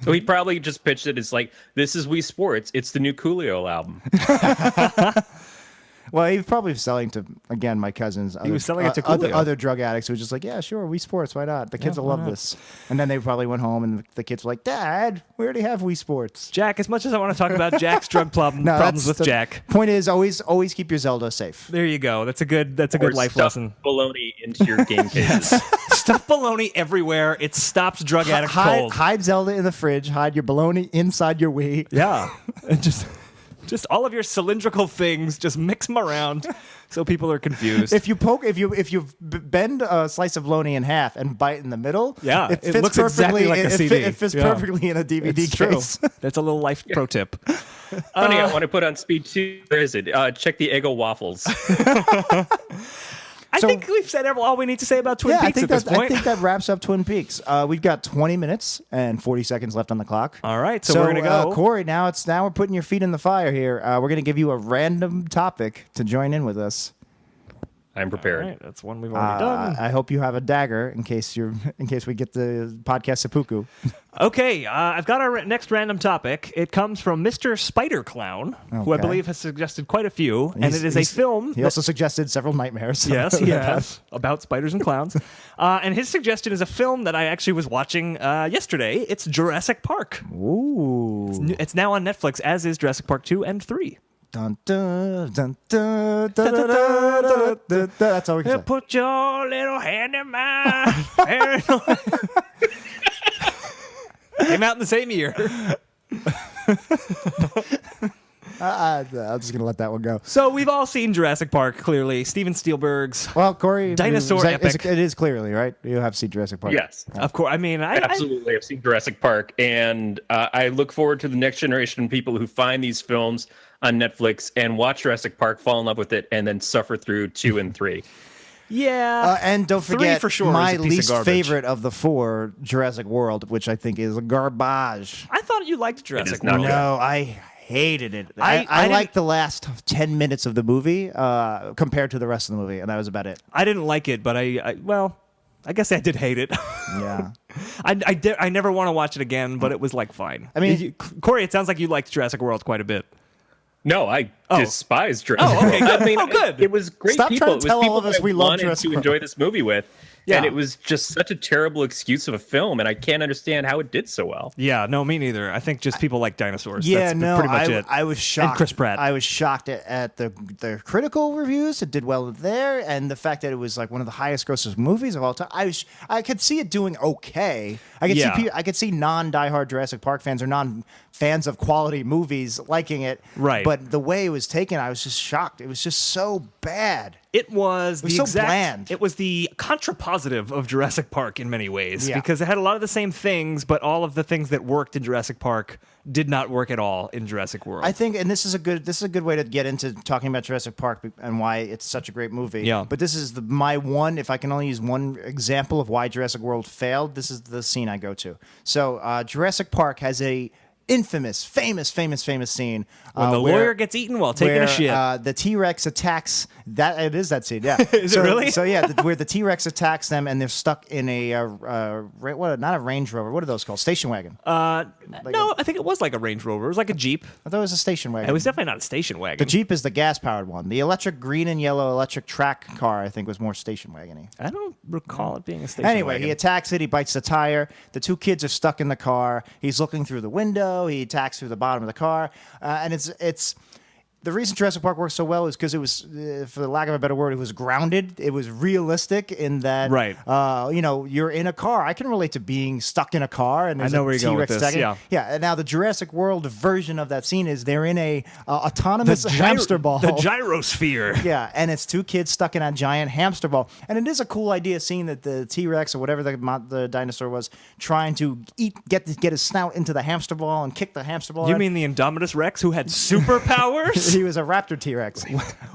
So he probably just pitched it as like, this is Wii Sports. It's the new Coolio album. Well, he was probably selling to, again, my cousins. He was selling it to Coolio. other drug addicts who were just like, yeah, sure, Wii Sports, why not? The kids will love this. And then they probably went home and the kids were like, Dad, we already have Wii Sports. Jack, as much as I want to talk about Jack's drug problems with Jack. Point is, always keep your Zelda safe. There you go. That's a good Or life stuff lesson. Baloney into your game cases. Stuff baloney everywhere. It stops drug addicts cold. Hide Zelda in the fridge. Hide your baloney inside your Wii. Yeah. And just all of your cylindrical things, just mix them around so people are confused. If you bend a slice of bologna in half and bite in the middle, Yeah, it it fits looks perfectly. exactly like a CD. It fits Yeah. perfectly in a DVD It's true. case. That's a little life pro tip. Honey, I want to put on speed 2. Where is it? Check the Eggo waffles. I think we've said all we need to say about Twin Peaks at this point. I think that wraps up Twin Peaks. We've got 20 minutes and 40 seconds left on the clock. All right, so we're gonna go. Corey, now we're putting your feet in the fire here. We're gonna give you a random topic to join in with us. I'm prepared. All right, that's one we've already done. I hope you have a dagger in case we get the podcast seppuku. Okay, I've got our next random topic. It comes from Mr. Spider Clown, who I Okay. believe has suggested quite a few, and it is a film. He also suggested several nightmares. Yes, he has, about spiders and clowns. And his suggestion is a film that I actually was watching yesterday. It's Jurassic Park. Ooh. It's now on Netflix, as is Jurassic Park 2 and 3. Dun, dun, dun, dun, dun, dun, dun, dun, dun. That's all we can say. Put your little hand in mine. Came out in the same year. I'm just gonna let that one go. So we've all seen Jurassic Park, clearly. Steven Spielberg's. Well, Corey, Dinosaur epic. It is clearly right. You have seen Jurassic Park. Yes. Of course. I mean, Absolutely. I've seen Jurassic Park, and I look forward to the next generation of people who find these films on Netflix and watch Jurassic Park, fall in love with it, and then suffer through 2 and 3. Yeah. And don't 3 forget for sure my is a piece of least garbage. favorite of the 4, Jurassic World, which I think is garbage. I thought you liked Jurassic not World. good. No, I hated it. I I didn't- liked the last 10 minutes of the movie compared to the rest of the movie, and that was about it. I didn't like it, but I guess I did hate it. Yeah. I never want to watch it again, but it was like fine. I mean- Corey, it sounds like you liked Jurassic World quite a bit. No, I despise Jurassic Oh, okay, World. good. I mean, Oh, good. It was great Stop people. trying It to was tell people all of us that we I love wanted Jurassic to World. enjoy this movie with. Yeah. And it was just such a terrible excuse of a film, and I can't understand how it did so well. Yeah, no, me neither. I think just people like dinosaurs. Yeah, That's no, pretty much it. I was shocked. And Chris Pratt. I was shocked at the critical reviews. It did well there, and the fact that it was like one of the highest grossing movies of all time. I could see it doing okay. I could see non-diehard Jurassic Park fans or non-fans of quality movies liking it. Right. But the way it was taken, I was just shocked. It was just so bad. It was the so exact. bland. It was the contrapositive of Jurassic Park in many ways Yeah. because it had a lot of the same things, but all of the things that worked in Jurassic Park did not work at all in Jurassic World. I think, and this is a good way to get into talking about Jurassic Park and why it's such a great movie. Yeah. But this is my one. If I can only use one example of why Jurassic World failed, this is the scene I go to. So Jurassic Park has a famous scene when the lawyer gets eaten while taking a shit. The T-Rex attacks that. It is that scene. Yeah. Is it really? So yeah, where the T-Rex attacks them and they're stuck in not a Range Rover. What are those called? Station wagon. No, I think it was like a Range Rover. It was like a Jeep. I thought it was a station wagon. It was definitely not a station wagon. The Jeep is the gas-powered one. The electric green and yellow electric track car, I think, was more station wagony. I don't recall it being a station Anyway, wagon. he attacks it. He bites the tire. The two kids are stuck in the car. He's looking through the window. He attacks through the bottom of the car, and it's the reason Jurassic Park works so well is because it was, for the lack of a better word, it was grounded. It was realistic in that, Right. You're in a car. I can relate to being stuck in a car, and there's I know a where you're going with T-Rex this, stacking. yeah. And now the Jurassic World version of that scene is they're in a autonomous hamster ball. The gyrosphere. Yeah, and it's two kids stuck in a giant hamster ball, and it is a cool idea seeing that the T-Rex or whatever the dinosaur was trying to get his snout into the hamster ball and kick the hamster ball. You in. mean the Indominus Rex who had superpowers? He was a raptor T-Rex.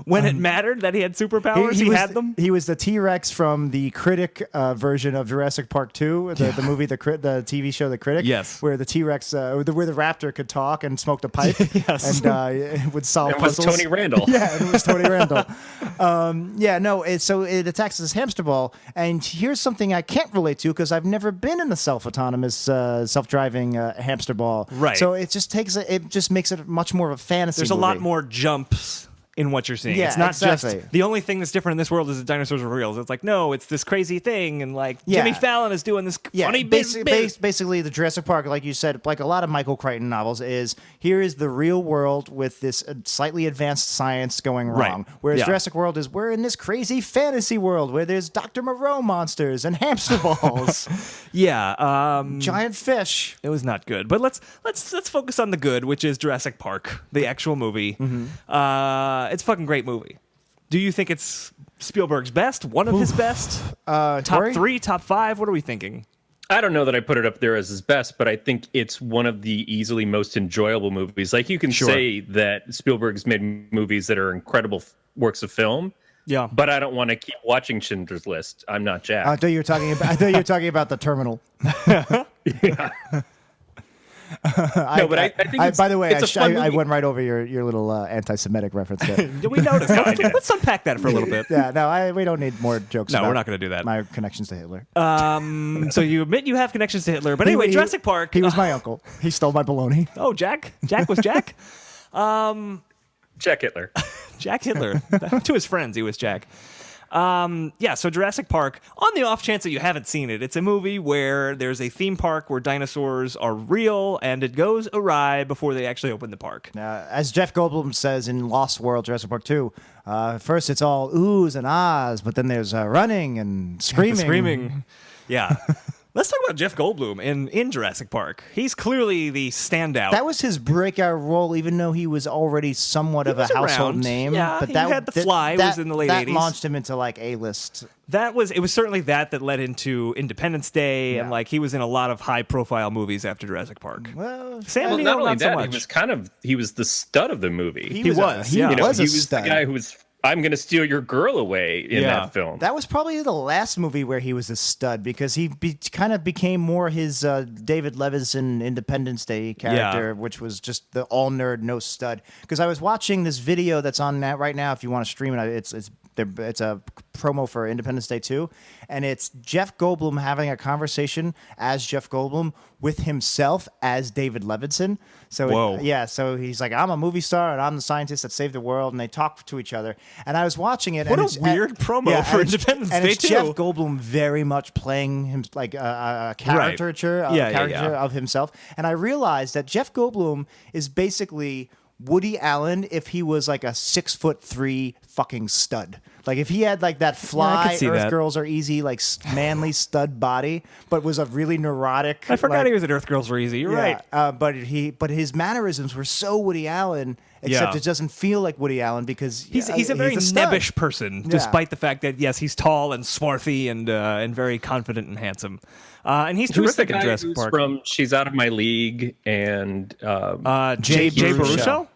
When it mattered that he had superpowers, he had them? He was the T-Rex from the Critic version of Jurassic Park 2, the movie, the TV show, The Critic. Yes. Where the T-Rex, where the raptor could talk and smoked a pipe. Yes. And it would solve It was puzzles. Tony Randall. Yeah, it was Tony Randall. So it attacks this hamster ball, and here's something I can't relate to because I've never been in a self-autonomous, self-driving hamster ball. Right. So it just makes it much more of a fantasy. There's a lot more jumps in what you're seeing. Yeah, it's not exactly. just the only thing that's different in this world is the dinosaurs are real. It's like, no, it's this crazy thing, and like Yeah. Jimmy Fallon is doing this funny basically, bit. basically, the Jurassic Park, like you said, like a lot of Michael Crichton novels, is here is the real world with this slightly advanced science going wrong. Right. Whereas Yeah. Jurassic World is we're in this crazy fantasy world where there's Dr. Moreau monsters and hamster balls, Yeah, giant fish. it was not good. But let's focus on the good, which is Jurassic Park, the actual movie. Mm-hmm. It's a fucking great movie. Do you think it's Spielberg's best? One of his best? Top Corey? 3, top 5? What are we thinking? I don't know that I put it up there as his best, but I think it's one of the easily most enjoyable movies. Like, you can say that Spielberg's made movies that are incredible works of film. Yeah. But I don't want to keep watching Schindler's List. I'm not Jack. I thought you were talking about the Terminal. Yeah. No, but I think it's, by the way, it's a fun I movie. went right over your little anti-Semitic reference there. Did we notice? Let's unpack that for a little bit. Yeah, no, we don't need more jokes. No, about we're not going to do that. My connections to Hitler. So you admit you have connections to Hitler. But anyway, Jurassic Park. He was my uncle. He stole my bologna. Oh, Jack? Jack was Jack? Jack Hitler. Jack Hitler. To his friends, he was Jack. So Jurassic Park, on the off chance that you haven't seen it, it's a movie where there's a theme park where dinosaurs are real and it goes awry before they actually open the park. As Jeff Goldblum says in Lost World, Jurassic Park 2, first it's all oohs and ahs, but then there's running and screaming. Yeah. Let's talk about Jeff Goldblum in Jurassic Park. He's clearly the standout. That was his breakout role, even though he was already somewhat of a household around. name. Yeah, but he that had The Fly, was in the late that 80s. launched him into like A-list. It was certainly that led into Independence Day, and Yeah. like he was in a lot of high profile movies after Jurassic Park. Well, Sam Well, Neill, not only so that, much. he was the stud of the movie. he was, was yeah. a he was stud. the guy who was, I'm going to steal your girl away in Yeah. that film. That was probably the last movie where he was a stud because he kind of became more his David Levinson Independence Day character, which was just the all nerd, no stud. Because I was watching this video that's on that right now. If you want to stream it, it's a promo for Independence Day 2, and it's Jeff Goldblum having a conversation as Jeff Goldblum with himself as David Levinson. So Whoa. so he's like, I'm a movie star and I'm the scientist that saved the world, and they talk to each other. And I was watching it. What and a it's, weird promo for Independence and Day it's 2. Jeff Goldblum very much playing him like a caricature, of himself. And I realized that Jeff Goldblum is basically Woody Allen if he was like a 6'3" fucking stud. Like if he had like that fly see Earth that. Girls Are Easy like manly stud body, but was a really neurotic. I forgot like, he was at Earth Girls Were Easy. You're right. But his mannerisms were so Woody Allen, except Yeah. it doesn't feel like Woody Allen because He's a very stud. nebbish person, despite the fact that yes, he's tall and swarthy and very confident and handsome. And he's Who's the terrific in guy Jurassic who's Park. from She's Out of My League and Jay Baruchel. Baruchel?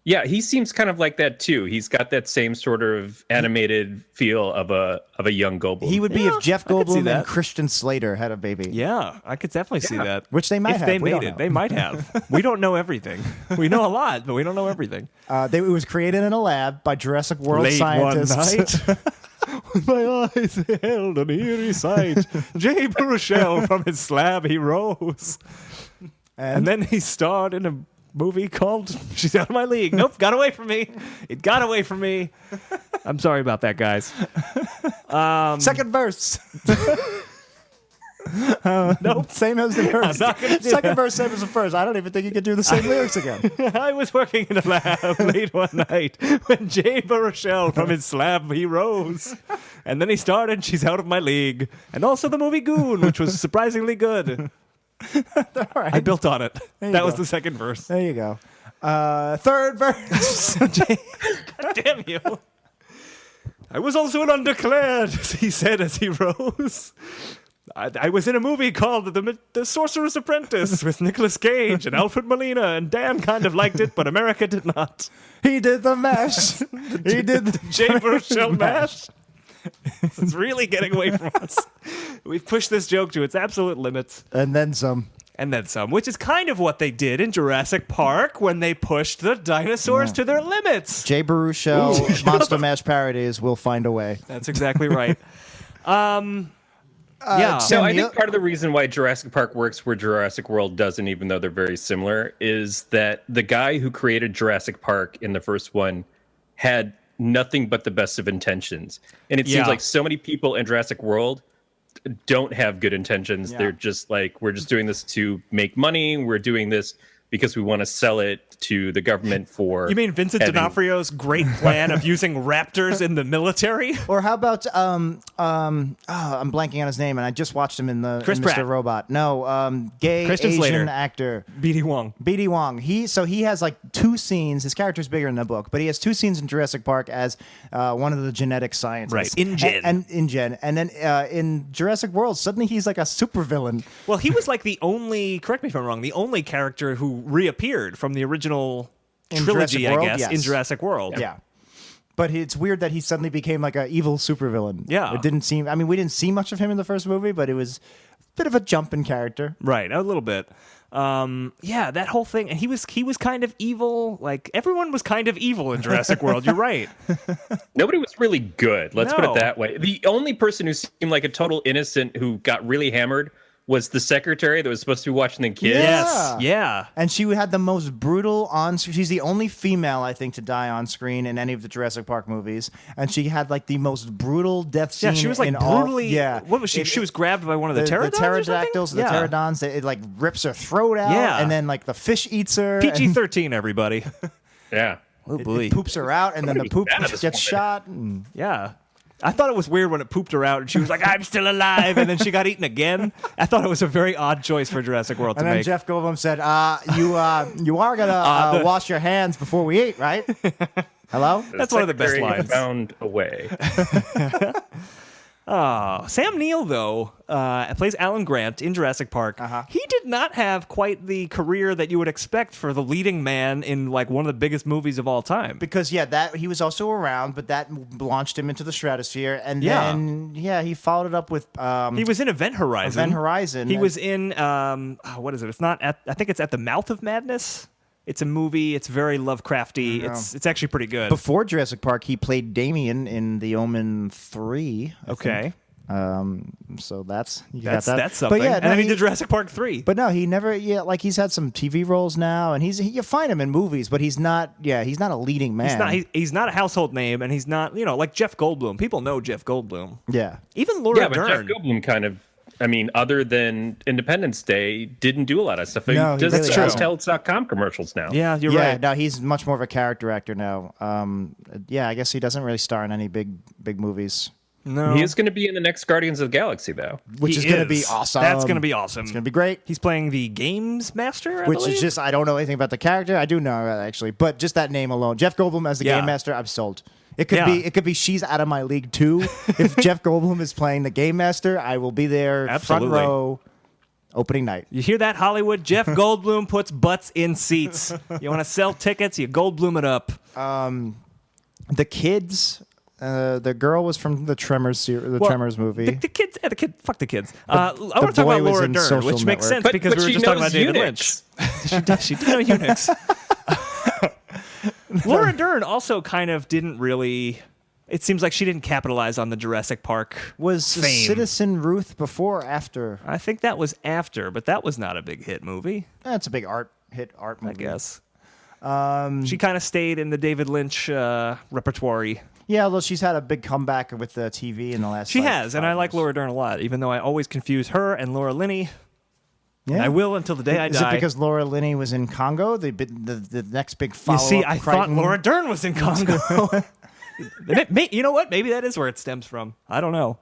yeah, he seems kind of like that too. He's got that same sort of animated feel of a young Goldblum. He would be Yeah, if Jeff I could see Goldblum that. and Christian Slater had a baby. Yeah, I could definitely see that. Which they might if have. they We made don't it. know. They might have. We don't know everything. We know a lot, but we don't know everything. It was created in a lab by Jurassic World Late scientists. one night, with my eyes held an eerie sight, Jay Baruchel from his slab he rose, and then he starred in a movie called She's Out of My League. Nope, got away from me. It got away from me. I'm sorry about that, guys. Second verse. Nope. Same as the first. not gonna do Second verse, same as the first. I don't even think you could do the same lyrics again. I was working in a lab late one night when Jay Baruchel from his slab he rose. And then he started She's Out of My League. And also the movie Goon, which was surprisingly good. All right. I built on it. you That was go. the second verse. There you go. Third verse. God damn you. I was also an undeclared, he said as he rose. I was in a movie called The Sorcerer's Apprentice with Nicolas Cage and Alfred Molina, and Dan kind of liked it, but America did not. He did the mash. He did the Jay Baruchel mash. This is really getting away from us. We've pushed this joke to its absolute limits. And then some. And then some, which is kind of what they did in Jurassic Park when they pushed the dinosaurs to their limits. Jay Baruchel, Monster Mash parodies will find a way. That's exactly right. Yeah. So I think part of the reason why Jurassic Park works where Jurassic World doesn't, even though they're very similar, is that the guy who created Jurassic Park in the first one had nothing but the best of intentions. And it seems like so many people in Jurassic World don't have good intentions. Yeah. They're just like, we're just doing this to make money. We're doing this because we want to sell it to the government for... You mean Vincent D'Onofrio's great plan of using raptors in the military? Or how about I'm blanking on his name, and I just watched him in the Chris in Pratt. Mr. Robot. No, gay Christian Asian Slater. actor. B.D. Wong. B.D. Wong. He has like 2 scenes. His character's bigger in the book, but he has 2 scenes in Jurassic Park as one of the genetic scientists. Right, InGen. And InGen. And then in Jurassic World, suddenly he's like a supervillain. Well, he was like the only, correct me if I'm wrong, the only character who reappeared from the original In trilogy, Jurassic World? I guess, Yes. in Jurassic World. Yeah. But it's weird that he suddenly became like an evil supervillain. Yeah. It didn't seem, I mean, we didn't see much of him in the first movie, but it was a bit of a jump in character. Right, a little bit. Yeah, that whole thing, and he was kind of evil. Like everyone was kind of evil in Jurassic World. You're right. Nobody was really good. Let's put No. it that way. The only person who seemed like a total innocent who got really hammered was the secretary that was supposed to be watching the kids. Yes, yeah. And she had the most brutal she's the only female, I think, to die on screen in any of the Jurassic Park movies. And she had like the most brutal death scene. Yeah, she was like in brutally. All, yeah. What was she? She was grabbed by one of the the pterodons. pterodactyls, or the something? pterodons. It like rips her throat out. Yeah. And then like the fish eats her. PG-13, everybody. Yeah. Oh boy. It poops her out, and then the poop bad at this gets woman. shot. And Yeah. I thought it was weird when it pooped her out and she was like, I'm still alive. And then she got eaten again. I thought it was a very odd choice for Jurassic World to then make. Jeff Goldblum said, you are going to wash your hands before we eat, right? Hello? That's one of the best Secretary lines. Found a way. Sam Neill, though, plays Alan Grant in Jurassic Park. He did not have quite the career that you would expect for the leading man in like one of the biggest movies of all time. Because that he was also around, but that launched him into the stratosphere, and Yeah. then he followed it up with He was in Event Horizon. Event Horizon. He was in what is it? It's not at. I think it's At the Mouth of Madness. It's a movie. It's very Lovecrafty. It's actually pretty good. before Jurassic Park. He played Damien in The Omen 3. I Okay. think. So that's you That's got that. something. But yeah, and then he did Jurassic Park 3. But no, he never. Yeah, like he's had some TV roles now, and you find him in movies, but he's not. Yeah, he's not a leading man. He's not a household name, and he's not, like Jeff Goldblum. People know Jeff Goldblum. Yeah. Even Laura Yeah, but Dern. Jeff Goldblum kind of, I mean, other than Independence Day, didn't do a lot of stuff. No, He does really the hasn't. Hotels.com commercials now. Yeah, you're Yeah, right. no, he's much more of a character actor now. Yeah, I guess he doesn't really star in any big movies, No, He is going to be in the next Guardians of the Galaxy, though. which He is going to be is. awesome. That's going to be awesome. It's going to be great. He's playing the Games Master, I Which believe? is just, I don't know anything about the character. I do know actually, but just that name alone, Jeff Goldblum as the Yeah. Game Master, I'm sold. It could Yeah. be She's Out of My League too. If Jeff Goldblum is playing the Game Master, I will be there Absolutely. front row, opening night. You hear that, Hollywood? Jeff Goldblum puts butts in seats. You want to sell tickets? You Goldblum it up. The kids. The girl was from the Tremors Tremors movie. The kids, fuck the kids. I want to talk boy about was Laura in Dern, Social which makes Network. sense because we were she just talking about knows David Unix. Lynch. She did know Unix. Laura Dern also kind of didn't really. It seems like she didn't capitalize on the Jurassic Park Was fame. Citizen Ruth before or after? I think that was after, but that was not a big hit movie, That's a big art movie. I guess. She kind of stayed in the David Lynch repertoire. Yeah, although she's had a big comeback with the TV in the last. She like, has, and I like years. Laura Dern a lot, even though I always confuse her and Laura Linney. Yeah. And I will until the day I Is die. it because Laura Linney was in Congo? The next big follow-up. You see, I thought Crichton- Laura Dern was in Congo. You know what? Maybe that is where it stems from. I don't know.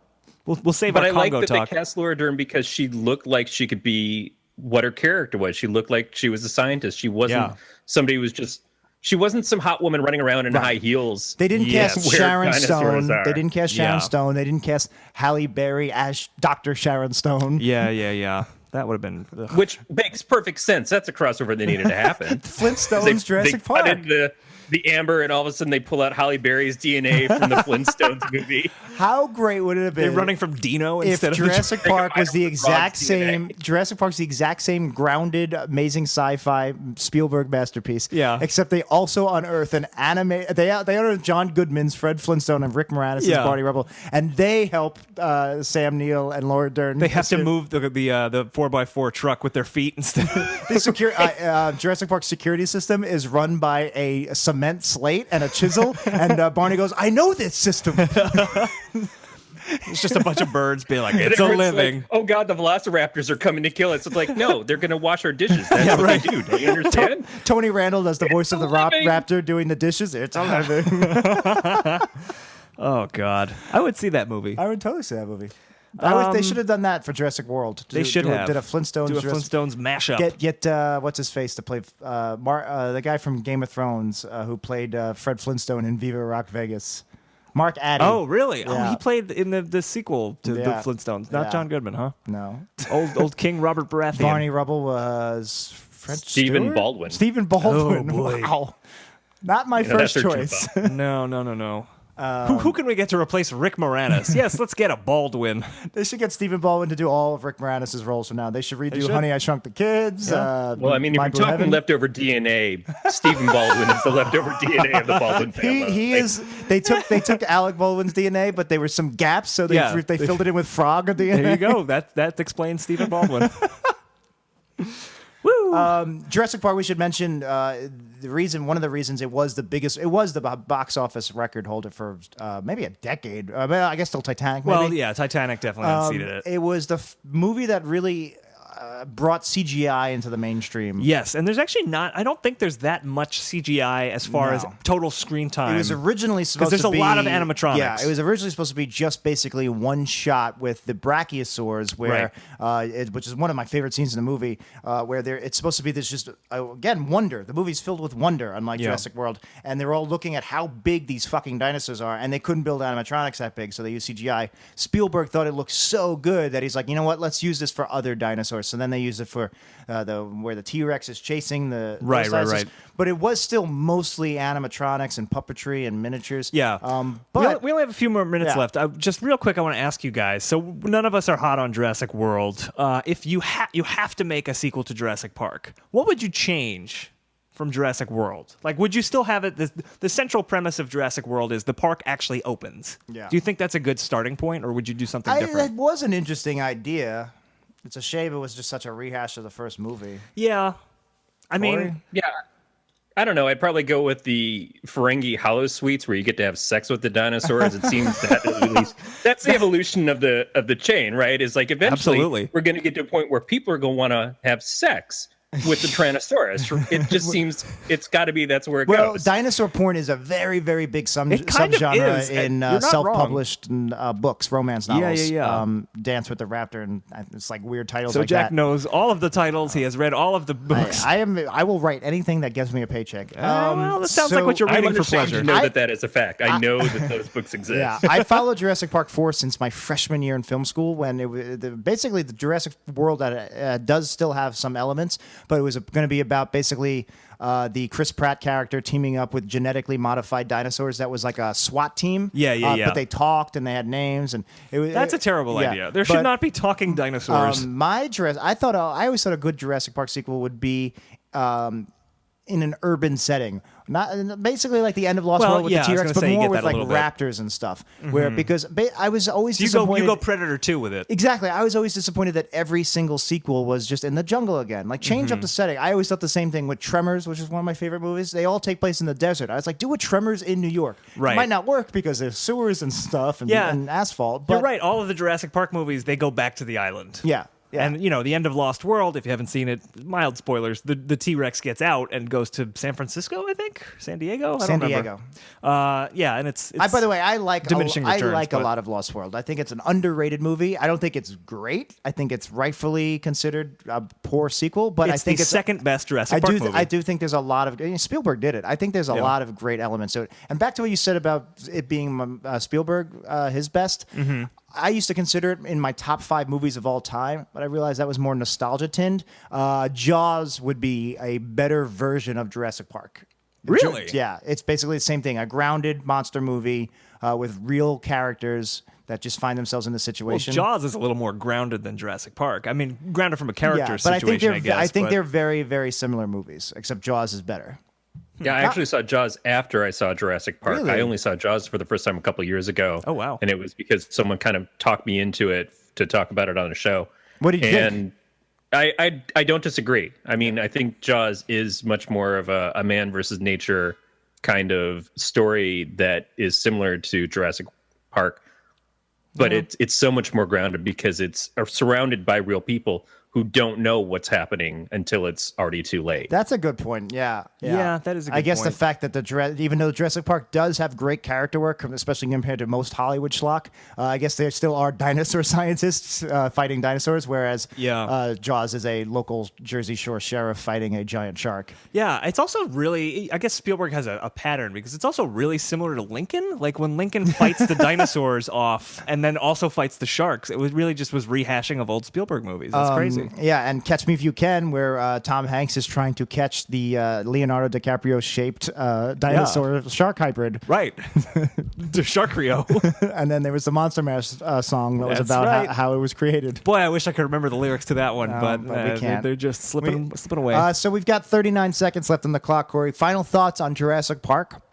We'll save But our I like Congo that talk. they cast Laura Dern because she looked like she could be what her character was. She looked like she was a scientist. She wasn't somebody who was just. She wasn't some hot woman running around in high heels. They didn't Yes. cast Where Sharon dinosaurs Stone. are. They didn't cast Sharon Yeah. Stone. They didn't cast Halle Berry as Dr. Sharon Stone. Yeah. That would have been. Ugh. Which makes perfect sense. That's a crossover that needed to happen. Flintstones, Jurassic Park. Cut in the amber, and all of a sudden they pull out Halle Berry's DNA from the Flintstones movie. How great would it have been? They're running from Dino if instead of Jurassic Park was the Frog's exact DNA. same. Jurassic Park's the exact same grounded, amazing sci-fi Spielberg masterpiece. Yeah. Except they also unearth an anime. They unearth John Goodman's Fred Flintstone and Rick Moranis' Yeah. Barney Rubble, and they help Sam Neill and Laura Dern. They have to move the 4x4 truck with their feet instead. The Jurassic Park security system is run by a cement slate and a chisel, and Barney goes, "I know this system." It's just a bunch of birds being like, it's a Everyone's living. like, oh God, the velociraptors are coming to kill us. It's like, no, they're going to wash our dishes. That's what they do. Do you understand? Tony Randall does the voice of the living. raptor doing the dishes. It's a living. Oh God, I would see that movie. I would totally see that movie. They should have done that for Jurassic World. They should have did a Flintstones. do a Jurassic- Flintstones mashup. Get what's his face to play the guy from Game of Thrones who played Fred Flintstone in Viva Rock Vegas. Mark Addy. Oh really? Oh, Yeah. he played in the sequel to the Yeah. Flintstones. Not Yeah. John Goodman, huh? No. Old King Robert Baratheon. Barney Rubble was French. Stephen Stewart? Baldwin. Stephen Baldwin. Oh, boy. Wow. Not my that's first her choice. No. Who can we get to replace Rick Moranis? Yes, let's get a Baldwin. They should get Stephen Baldwin to do all of Rick Moranis' roles from now. They should redo should. Honey, I Shrunk the Kids. Well, I mean, if My you're Blue talking Heaven. leftover DNA, Stephen Baldwin is the leftover DNA of the Baldwin family. He Like, is. They took Alec Baldwin's DNA, but there were some gaps, so they Yeah. they filled it in with frog DNA. There you go. That explains Stephen Baldwin. Woo! Jurassic Park. We should mention one of the reasons it was the box office record holder for maybe a decade. I guess till Titanic. Maybe. Well, yeah, Titanic definitely unseated it. It was the movie that really brought CGI into the mainstream. Yes, and there's actually I don't think there's that much CGI as far as No. total screen time. It was originally supposed to be... there's a lot of animatronics. Yeah, it was originally supposed to be just basically one shot with the brachiosaurs, where, which is one of my favorite scenes in the movie, where it's supposed to be this just, again, wonder. The movie's filled with wonder, unlike Jurassic World, and they're all looking at how big these fucking dinosaurs are, and they couldn't build animatronics that big, so they used CGI. Spielberg thought it looked so good that he's like, you know what, let's use this for other dinosaurs. So then they used it for where the T-Rex is chasing the Right. But it was still mostly animatronics and puppetry and miniatures. Yeah. But we only have a few more minutes Yeah. left. Just real quick, I want to ask you guys. So none of us are hot on Jurassic World. If you have to make a sequel to Jurassic Park, what would you change from Jurassic World? Like, would you still have it? The central premise of Jurassic World is the park actually opens. Yeah. Do you think that's a good starting point, or would you do something That different? was an interesting idea. It's a shame it was just such a rehash of the first movie. Yeah. I Corey? mean, yeah, I don't know. I'd probably go with the Ferengi Hollow Suites, where you get to have sex with the dinosaurs. It seems that at least that's the evolution of the chain, right? Is like eventually Absolutely. we're going to get to a point where people are going to want to have sex with the Tyrannosaurus. It just seems it's got to be that's where it Well, goes. dinosaur porn is a very, very big It kind of subgenre is, in and you're not self-published books, romance novels. Yeah. Dance with the Raptor, and it's like weird titles so like Jack that. knows all of the titles. He has read all of the books. I will write anything that gives me a paycheck. Well, that sounds like what you're I'm reading for understanding pleasure. to know that is a fact. I know that those books exist. Yeah, I followed Jurassic Park 4 since my freshman year in film school, when basically the Jurassic World does still have some elements, but it was going to be about basically the Chris Pratt character teaming up with genetically modified dinosaurs. That was like a SWAT team. Yeah. But they talked and they had names, and That's a terrible yeah, idea. There should but, not be talking dinosaurs. I always thought a good Jurassic Park sequel would be in an urban setting, not basically like the end of Lost World with the T-Rex, but more with like raptors and stuff. Where because I was always disappointed. You go Predator 2 with it. Exactly. I was always disappointed that every single sequel was just in the jungle again. Like change up the setting. I always thought the same thing with Tremors, which is one of my favorite movies. They all take place in the desert. I was like, do a Tremors in New York. Right. It might not work because there's sewers and stuff and asphalt. But you're right. All of the Jurassic Park movies, they go back to the island. Yeah. Yeah. And, the end of Lost World, if you haven't seen it, mild spoilers, the T-Rex gets out and goes to San Francisco, I think? San Diego? I don't remember. Yeah, and it's by the way, I like diminishing returns, a lot of Lost World. I think it's an underrated movie. I don't think it's great. I think it's rightfully considered a poor sequel, but I think it's the second best Jurassic Park movie. I do think there's a lot of... Spielberg did it. I think there's a lot of great elements to it. And back to what you said about it being Spielberg, his best... I used to consider it in my top 5 movies of all time, but I realized that was more nostalgia-tinned. Jaws would be a better version of Jurassic Park. Really? Yeah, it's basically the same thing. A grounded monster movie with real characters that just find themselves in the situation. Well, Jaws is a little more grounded than Jurassic Park. I mean, grounded from a character situation, I think they're very, very similar movies, except Jaws is better. Yeah, I actually saw Jaws after I saw Jurassic Park. Really? I only saw Jaws for the first time a couple of years ago. Oh, wow. And it was because someone kind of talked me into it to talk about it on a show. What did you think? And I don't disagree. I mean, I think Jaws is much more of a man versus nature kind of story that is similar to Jurassic Park. But it's so much more grounded because it's surrounded by real people who don't know what's happening until it's already too late. That's a good point. Yeah, that is a good point. I guess the fact that even though Jurassic Park does have great character work, especially compared to most Hollywood schlock, I guess there still are dinosaur scientists fighting dinosaurs, whereas Jaws is a local Jersey Shore sheriff fighting a giant shark. Yeah, it's also really, I guess Spielberg has a pattern because it's also really similar to Lincoln. Like when Lincoln fights the dinosaurs off and then also fights the sharks, it was really just rehashing of old Spielberg movies. That's crazy. Yeah, and Catch Me If You Can, where Tom Hanks is trying to catch the Leonardo DiCaprio-shaped dinosaur shark hybrid. Right. The Sharkrio. And then there was the Monster Mash song that was about how it was created. Boy, I wish I could remember the lyrics to that one, but we can't. They're just slipping away. So we've got 39 seconds left on the clock, Corey. Final thoughts on Jurassic Park?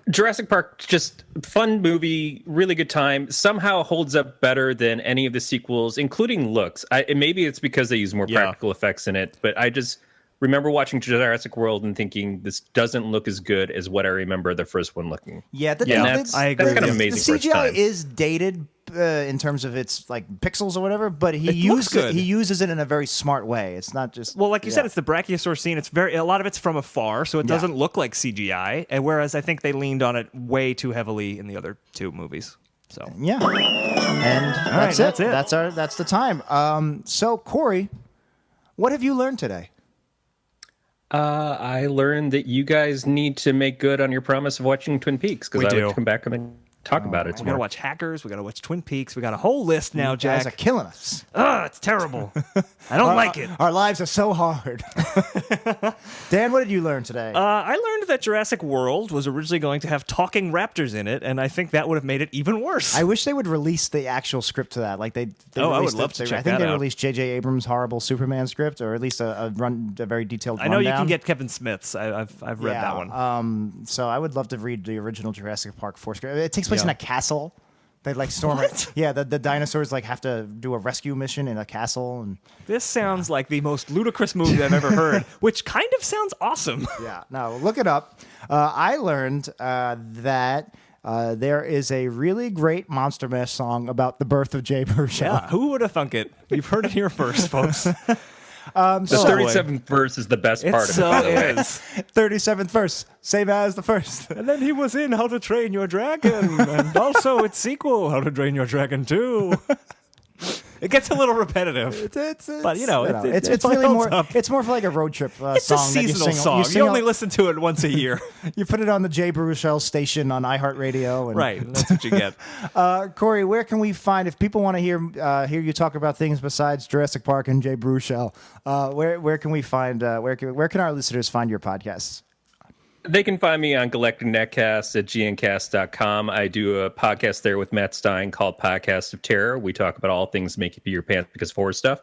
Jurassic Park, just fun movie, really good time. Somehow holds up better than any of the sequels, including looks. Maybe it's because they use more practical effects in it, but I just remember watching Jurassic World and thinking this doesn't look as good as what I remember the first one looking. I agree. That's kind of amazing. The for its time. CGI is dated in terms of its like pixels or whatever, but he uses it in a very smart way. It's not just like you said, it's the brachiosaur scene. It's a lot of it's from afar, so it doesn't look like CGI. And whereas I think they leaned on it way too heavily in the other 2 movies. So and that's it. That's the time. So Corey, what have you learned today? I learned that you guys need to make good on your promise of watching Twin Peaks because I would come back and talk about it. We gotta watch Hackers. We gotta watch Twin Peaks. We got a whole list now, Jack. You guys are killing us. It's terrible. I don't like it. Our lives are so hard. Dan, what did you learn today? I learned that Jurassic World was originally going to have talking raptors in it, and I think that would have made it even worse. I wish they would release the actual script to that. Like they I would love to check that out. I think they released J.J. Abrams' horrible Superman script, or at least a very detailed rundown. I know you can get Kevin Smith's. I've read that one. So I would love to read the original Jurassic Park 4 script. It takes place in a castle. They like storm it. Yeah, the dinosaurs like have to do a rescue mission in a castle. And this sounds like the most ludicrous movie I've ever heard, which kind of sounds awesome. Yeah, no, look it up. I learned that there is a really great Monster Mash song about the birth of Jay Baruchel. Yeah, who would have thunk it? You've heard it here first, folks. The 37th verse is the best part of it. So is 37th verse, same as the first. And then he was in How to Train Your Dragon, and also its sequel, How to Train Your Dragon 2. It gets a little repetitive, but it's really more. It's more for like a road trip song. It's a seasonal song. You only listen to it once a year. You put it on the Jay Baruchel station on iHeartRadio, right? That's what you get. Corey, where can we find if people want to hear you talk about things besides Jurassic Park and Jay Baruchel? Where can we find? Where can our listeners find your podcasts? They can find me on Galactic Netcast at gncast.com. I do a podcast there with Matt Stein called Podcast of Terror. We talk about all things make you pee your pants because of horror stuff.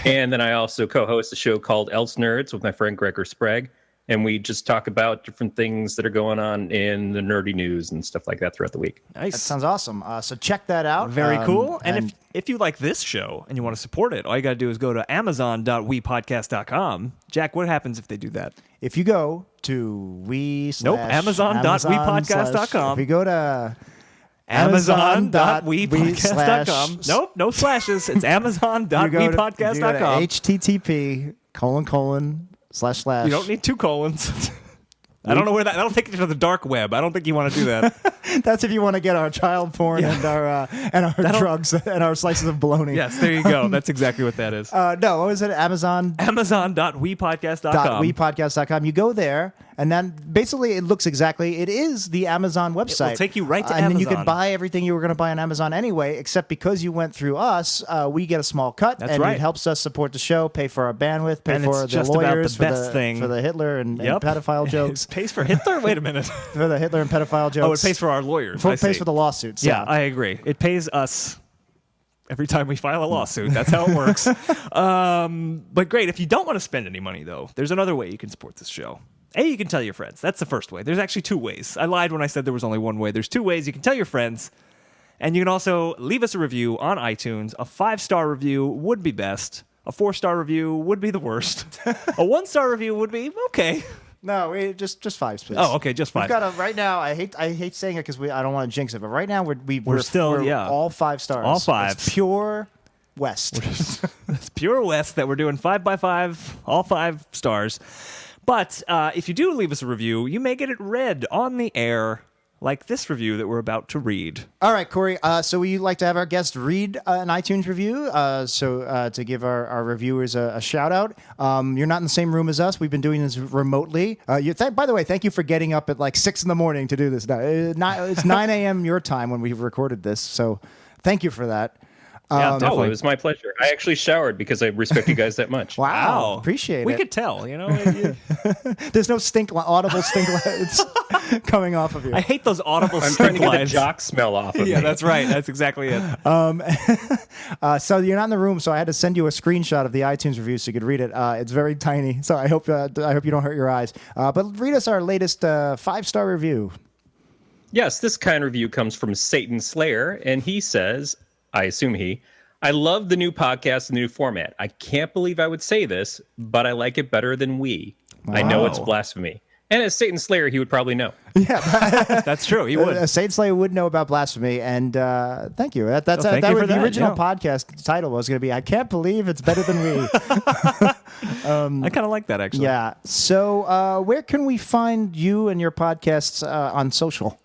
And then I also co-host a show called ElseNerds with my friend Gregor Sprague. and we just talk about different things that are going on in the nerdy news and stuff like that throughout the week. Nice. That sounds awesome. So check that out. Very cool. And if you like this show and you want to support it, all you got to do is go to amazon.wepodcast.com. Jack, what happens if they do that? If you go to amazon.wepodcast.com. If you go to amazon.wepodcast.com. Nope, no slashes. It's amazon.wepodcast.com. http:// You don't need 2 colons. I don't know where that'll take you to the dark web. I don't think you want to do that. That's if you want to get our child porn and our drugs and our slices of bologna. Yes, there you go. That's exactly what that is. No, what was it? Amazon.wepodcast.com. .wepodcast.com. You go there, and then basically it looks exactly. It is the Amazon website. It will take you right to and Amazon. then you can buy everything you were going to buy on Amazon anyway. Except because you went through us, we get a small cut, That's and right. it helps us support the show, pay for our bandwidth, pay And for it's the just about the lawyers best thing. for the Hitler and pedophile jokes. It pays for Hitler? Wait a minute. For the Hitler and pedophile jokes. Oh, it pays for our lawyers. It pays for the lawsuits. Yeah, I agree. It pays us every time we file a lawsuit. That's how it works. But great. If you don't want to spend any money, though, there's another way you can support this show. A, you can tell your friends. That's the first way. There's actually 2 ways. I lied when I said there was only one way. There's 2 ways. You can tell your friends, and you can also leave us a review on iTunes. A 5-star review would be best. A 4-star review would be the worst. A 1-star review would be okay. No, just 5, please. Oh, okay, just 5. We've got right now. I hate saying it because I don't want to jinx it, but right now we're still all 5 stars. All 5. It's pure West. It's pure West that we're doing 5x5, all 5 stars. But if you do leave us a review, you may get it read on the air, like this review that we're about to read. All right, Corey. So we like to have our guests read an iTunes review. To give our reviewers a shout out. You're not in the same room as us. We've been doing this remotely. By the way, thank you for getting up at like 6 a.m. to do this. Now it's 9 a.m. your time when we recorded this. So thank you for that. Yeah, definitely. It was my pleasure. I actually showered because I respect you guys that much. Wow. Appreciate we it. We could tell, There's no audible stink lines coming off of you. I hate those audible I'm stink trying to get the lines. jock smell off of me. Yeah, that's right. That's exactly it. So you're not in the room, so I had to send you a screenshot of the iTunes review so you could read it. It's very tiny, so I hope you don't hurt your eyes. But read us our latest 5-star review. Yes, this kind review comes from Satan Slayer, and he says, I assume I love the new podcast and the new format. I can't believe I would say this, but I like it better than we. Wow. I know it's blasphemy. And as Satan Slayer, he would probably know. Yeah, that's true. He would. Satan Slayer would know about blasphemy, and thank you. That was the original podcast title was going to be "I can't believe it's better than we." I kind of like that actually. Yeah. So where can we find you and your podcasts on social?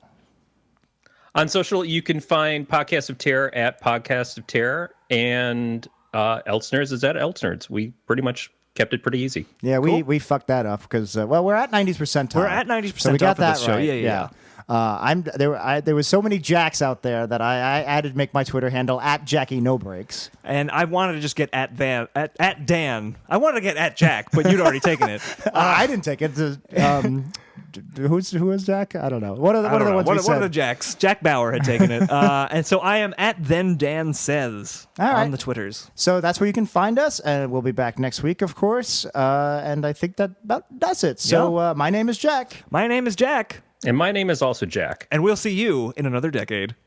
On social, you can find Podcast of Terror at Podcast of Terror, and ElseNerds is at ElseNerds. We pretty much kept it pretty easy. Yeah, we fucked that up because we're at 90s Percentile. We're at 90s Percentile. So we got that show. right. Yeah. There was so many Jacks out there that I added to make my Twitter handle at Jackie No Breaks. And I wanted to just get at Dan. I wanted to get at Jack, but you'd already taken it. I didn't take it. Who was Jack? I don't know. What are the ones we said? One of the Jacks. Jack Bauer had taken it. And so I am at Then Dan Says on the Twitters. So that's where you can find us, and we'll be back next week, of course. And I think that about does it. So my name is Jack. My name is Jack. And my name is also Jack. And we'll see you in another decade.